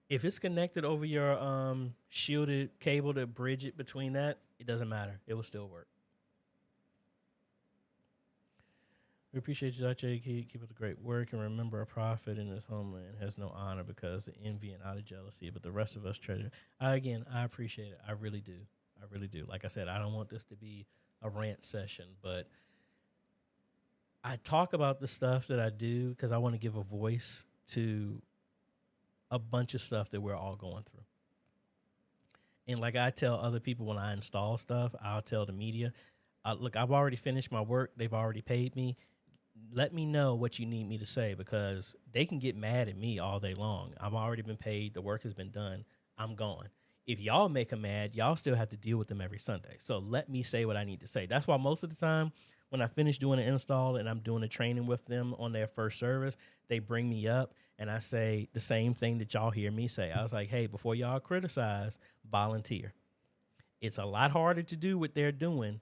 If it's connected over your shielded cable to bridge it between that, it doesn't matter. It will still work. We appreciate you, Ajay. Keep up the great work. And remember, a prophet in his homeland has no honor because of envy and out of jealousy, but the rest of us treasure. I appreciate it. I really do. I really do. Like I said, I don't want this to be a rant session, but I talk about the stuff that I do because I want to give a voice to a bunch of stuff that we're all going through. And like I tell other people when I install stuff, I'll tell the media, look, I've already finished my work. They've already paid me. Let me know what you need me to say, because they can get mad at me all day long. I've already been paid. The work has been done. I'm gone. If y'all make them mad, y'all still have to deal with them every Sunday. So let me say what I need to say. That's why most of the time when I finish doing an install and I'm doing a training with them on their first service, they bring me up and I say the same thing that y'all hear me say. I was like, hey, before y'all criticize, volunteer. It's a lot harder to do what they're doing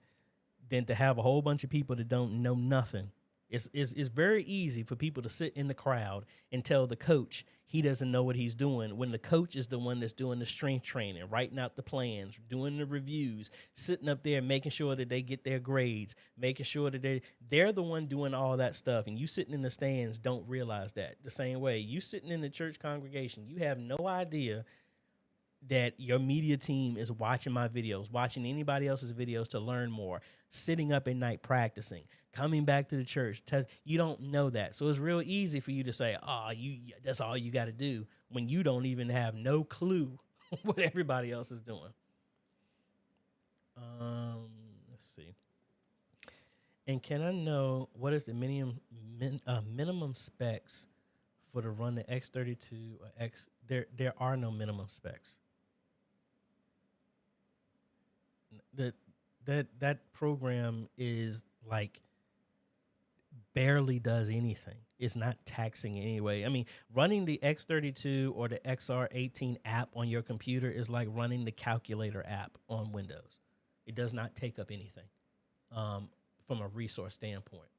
than to have a whole bunch of people that don't know nothing It's very easy for people to sit in the crowd and tell the coach he doesn't know what he's doing when the coach is the one that's doing the strength training, writing out the plans, doing the reviews, sitting up there making sure that they get their grades, making sure that they're the one doing all that stuff. And you sitting in the stands don't realize that. The same way you sitting in the church congregation, you have no idea that your media team is watching my videos, watching anybody else's videos to learn more, sitting up at night practicing, coming back to the church. You don't know that. So it's real easy for you to say, oh, that's all you got to do when you don't even have no clue what everybody else is doing. Let's see. And can I know what is the minimum specs for to run the X32 or X? There are no minimum specs. That program is like barely does anything. It's not taxing anyway. I mean, running the X32 or the XR18 app on your computer is like running the calculator app on Windows. It does not take up anything from a resource standpoint.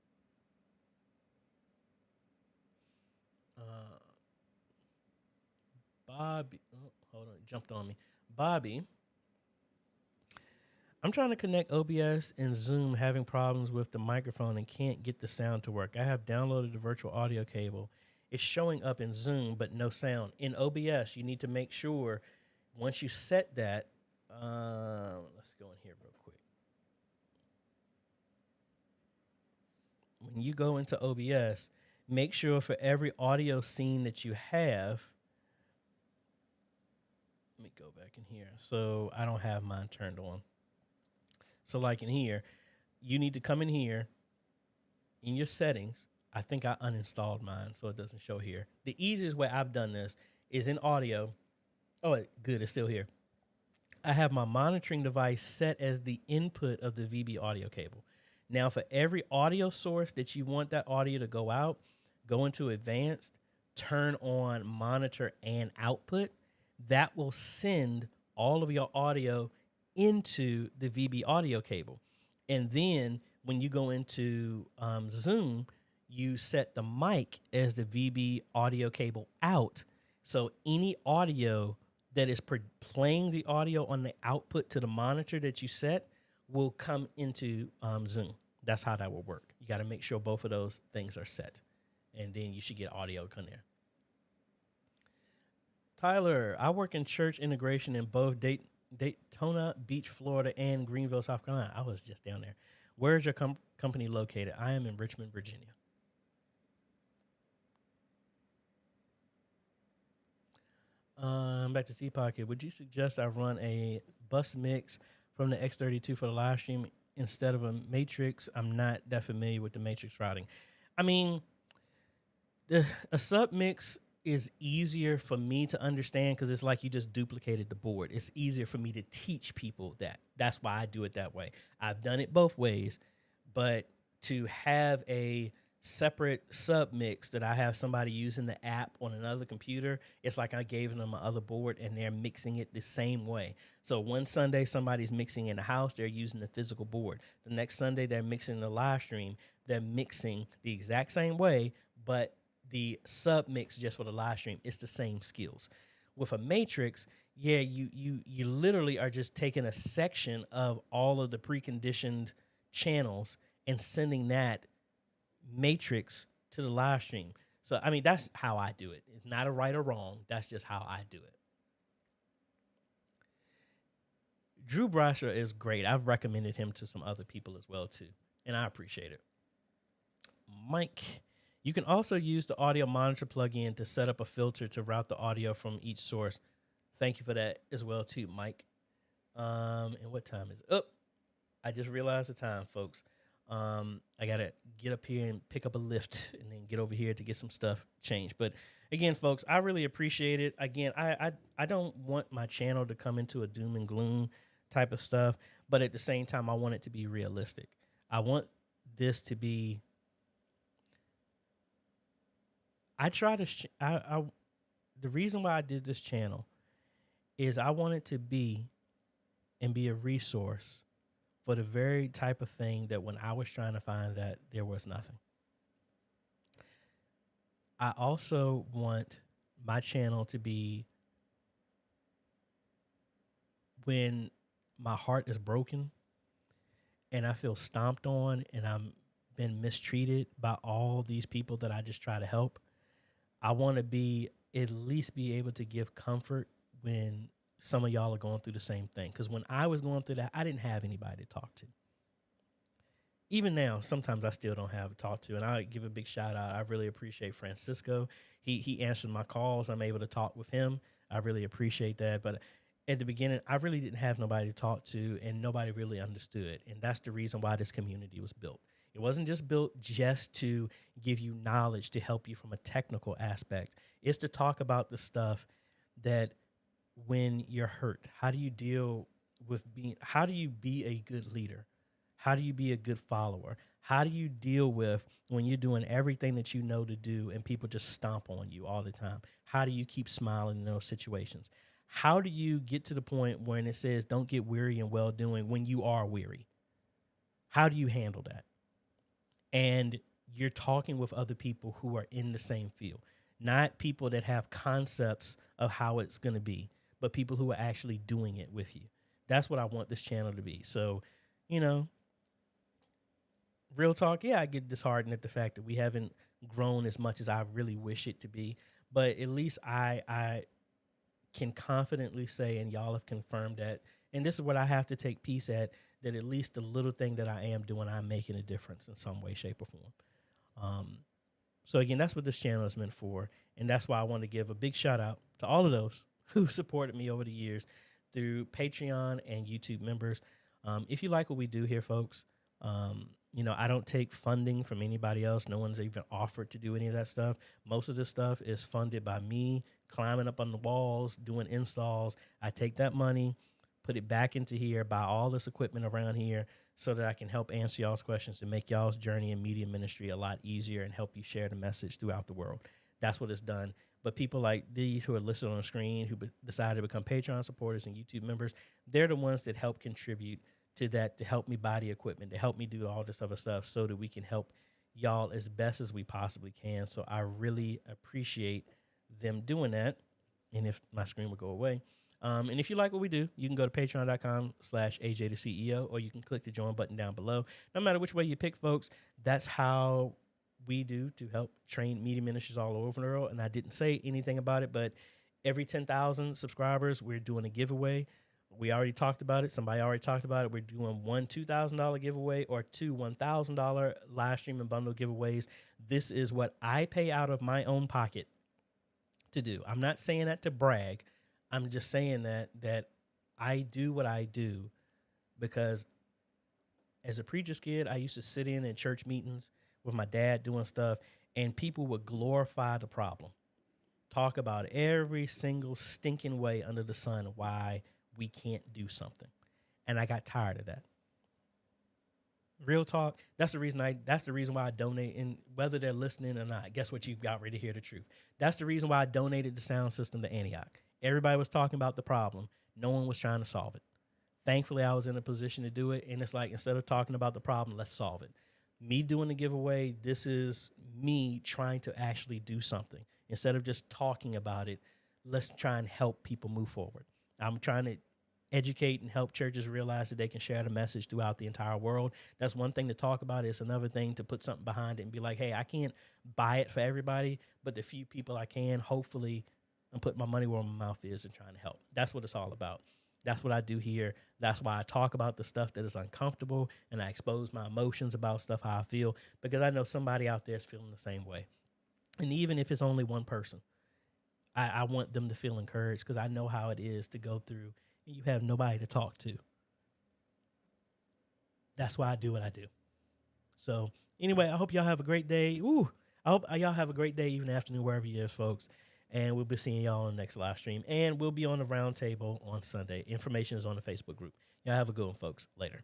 Bobby, oh, hold on, it jumped on me. Bobby, I'm trying to connect OBS and Zoom, having problems with the microphone and can't get the sound to work. I have downloaded the virtual audio cable. It's showing up in Zoom, but no sound. In OBS, you need to make sure once you set that, let's go in here real quick. When you go into OBS, make sure for every audio scene that you have, let me go back in here. So I don't have mine turned on. So like in here, you need to come in here in your settings. I think I uninstalled mine so it doesn't show here. The easiest way I've done this is in audio. Oh, good, it's still here. I have my monitoring device set as the input of the VB audio cable. Now for every audio source that you want that audio to go out, go into advanced, turn on monitor and output. That will send all of your audio into the VB audio cable. And then when you go into Zoom, you set the mic as the VB audio cable out. So any audio that is playing the audio on the output to the monitor that you set will come into Zoom. That's how that will work. You got to make sure both of those things are set. And then you should get audio come there. Tyler, I work in church integration in both Daytona Beach, Florida, and Greenville, South Carolina. I was just down there. Where is your company located? I am in Richmond, Virginia. Back to C Pocket. Would you suggest I run a bus mix from the X32 for the live stream instead of a matrix? I'm not that familiar with the matrix routing. I mean, a sub mix is easier for me to understand because it's like you just duplicated the board. It's easier for me to teach people that. That's why I do it that way. I've done it both ways, but to have a separate sub mix that I have somebody using the app on another computer, it's like I gave them my other board and they're mixing it the same way. So one Sunday somebody's mixing in the house, they're using the physical board. The next Sunday they're mixing the live stream, they're mixing the exact same way, but the sub mix just for the live stream, it's the same skills. With a matrix, yeah, you literally are just taking a section of all of the preconditioned channels and sending that matrix to the live stream. So, I mean, that's how I do it. It's not a right or wrong. That's just how I do it. Drew Brasher is great. I've recommended him to some other people as well, too, and I appreciate it. Mike, you can also use the audio monitor plugin to set up a filter to route the audio from each source. Thank you for that as well, too, Mike. And what time is it? Oh, I just realized the time, folks. I got to get up here and pick up a lift and then get over here to get some stuff changed. But again, folks, I really appreciate it. Again, I don't want my channel to come into a doom and gloom type of stuff, but at the same time, I want it to be realistic. I want this to be, the reason why I did this channel is I want it to be and be a resource for the very type of thing that when I was trying to find that, there was nothing. I also want my channel to be when my heart is broken and I feel stomped on and I'm been mistreated by all these people that I just try to help. I want to be at least be able to give comfort when some of y'all are going through the same thing. Because when I was going through that, I didn't have anybody to talk to. Even now, sometimes I still don't have to talk to. And I give a big shout out. I really appreciate Francisco. He answered my calls. I'm able to talk with him. I really appreciate that. But at the beginning, I really didn't have nobody to talk to, and nobody really understood. And that's the reason why this community was built. It wasn't just built just to give you knowledge to help you from a technical aspect. It's to talk about the stuff that when you're hurt, how do you deal with how do you be a good leader? How do you be a good follower? How do you deal with when you're doing everything that you know to do and people just stomp on you all the time? How do you keep smiling in those situations? How do you get to the point when it says don't get weary in well doing when you are weary? How do you handle that? And you're talking with other people who are in the same field, not people that have concepts of how it's going to be, but people who are actually doing it with you. That's what I want this channel to be. So, you know, real talk, yeah, I get disheartened at the fact that we haven't grown as much as I really wish it to be. But at least I can confidently say, and y'all have confirmed that, and this is what I have to take peace at, that at least the little thing that I am doing, I'm making a difference in some way, shape, or form. So again, that's what this channel is meant for. And that's why I want to give a big shout out to all of those who supported me over the years through Patreon and YouTube members. If you like what we do here, folks, you know, I don't take funding from anybody else. No one's even offered to do any of that stuff. Most of this stuff is funded by me climbing up on the walls, doing installs. I take that money, put it back into here, buy all this equipment around here so that I can help answer y'all's questions and make y'all's journey in media ministry a lot easier and help you share the message throughout the world. That's what it's done. But people like these who are listed on the screen who decided to become Patreon supporters and YouTube members, they're the ones that help contribute to that, to help me buy the equipment, to help me do all this other stuff so that we can help y'all as best as we possibly can. So I really appreciate them doing that. And if my screen would go away. And if you like what we do, you can go to patreon.com/AJaytheCEO, or you can click the join button down below. No matter which way you pick, folks, that's how we do to help train media ministries all over the world. And I didn't say anything about it, but every 10,000 subscribers, we're doing a giveaway. We already talked about it. Somebody already talked about it. We're doing one $2,000 giveaway or two $1,000 live streaming bundle giveaways. This is what I pay out of my own pocket to do. I'm not saying that to brag. I'm just saying that I do what I do because as a preacher's kid, I used to sit in church meetings with my dad doing stuff, and people would glorify the problem, talk about every single stinking way under the sun why we can't do something. And I got tired of that. Real talk. That's the reason why I donate, and whether they're listening or not, guess what? You've got ready to hear the truth. That's the reason why I donated the sound system to Antioch. Everybody was talking about the problem. No one was trying to solve it. Thankfully, I was in a position to do it. And it's like, instead of talking about the problem, let's solve it. Me doing the giveaway, this is me trying to actually do something. Instead of just talking about it, let's try and help people move forward. I'm trying to educate and help churches realize that they can share the message throughout the entire world. That's one thing to talk about. It's another thing to put something behind it and be like, hey, I can't buy it for everybody, but the few people I can, hopefully, I'm putting my money where my mouth is and trying to help. That's what it's all about. That's what I do here. That's why I talk about the stuff that is uncomfortable, and I expose my emotions about stuff, how I feel, because I know somebody out there is feeling the same way. And even if it's only one person, I want them to feel encouraged, because I know how it is to go through and you have nobody to talk to. That's why I do what I do. So anyway, I hope y'all have a great day. I hope y'all have a great day, even afternoon, wherever you is, folks. And we'll be seeing y'all on the next live stream. And we'll be on the round table on Sunday. Information is on the Facebook group. Y'all have a good one, folks. Later.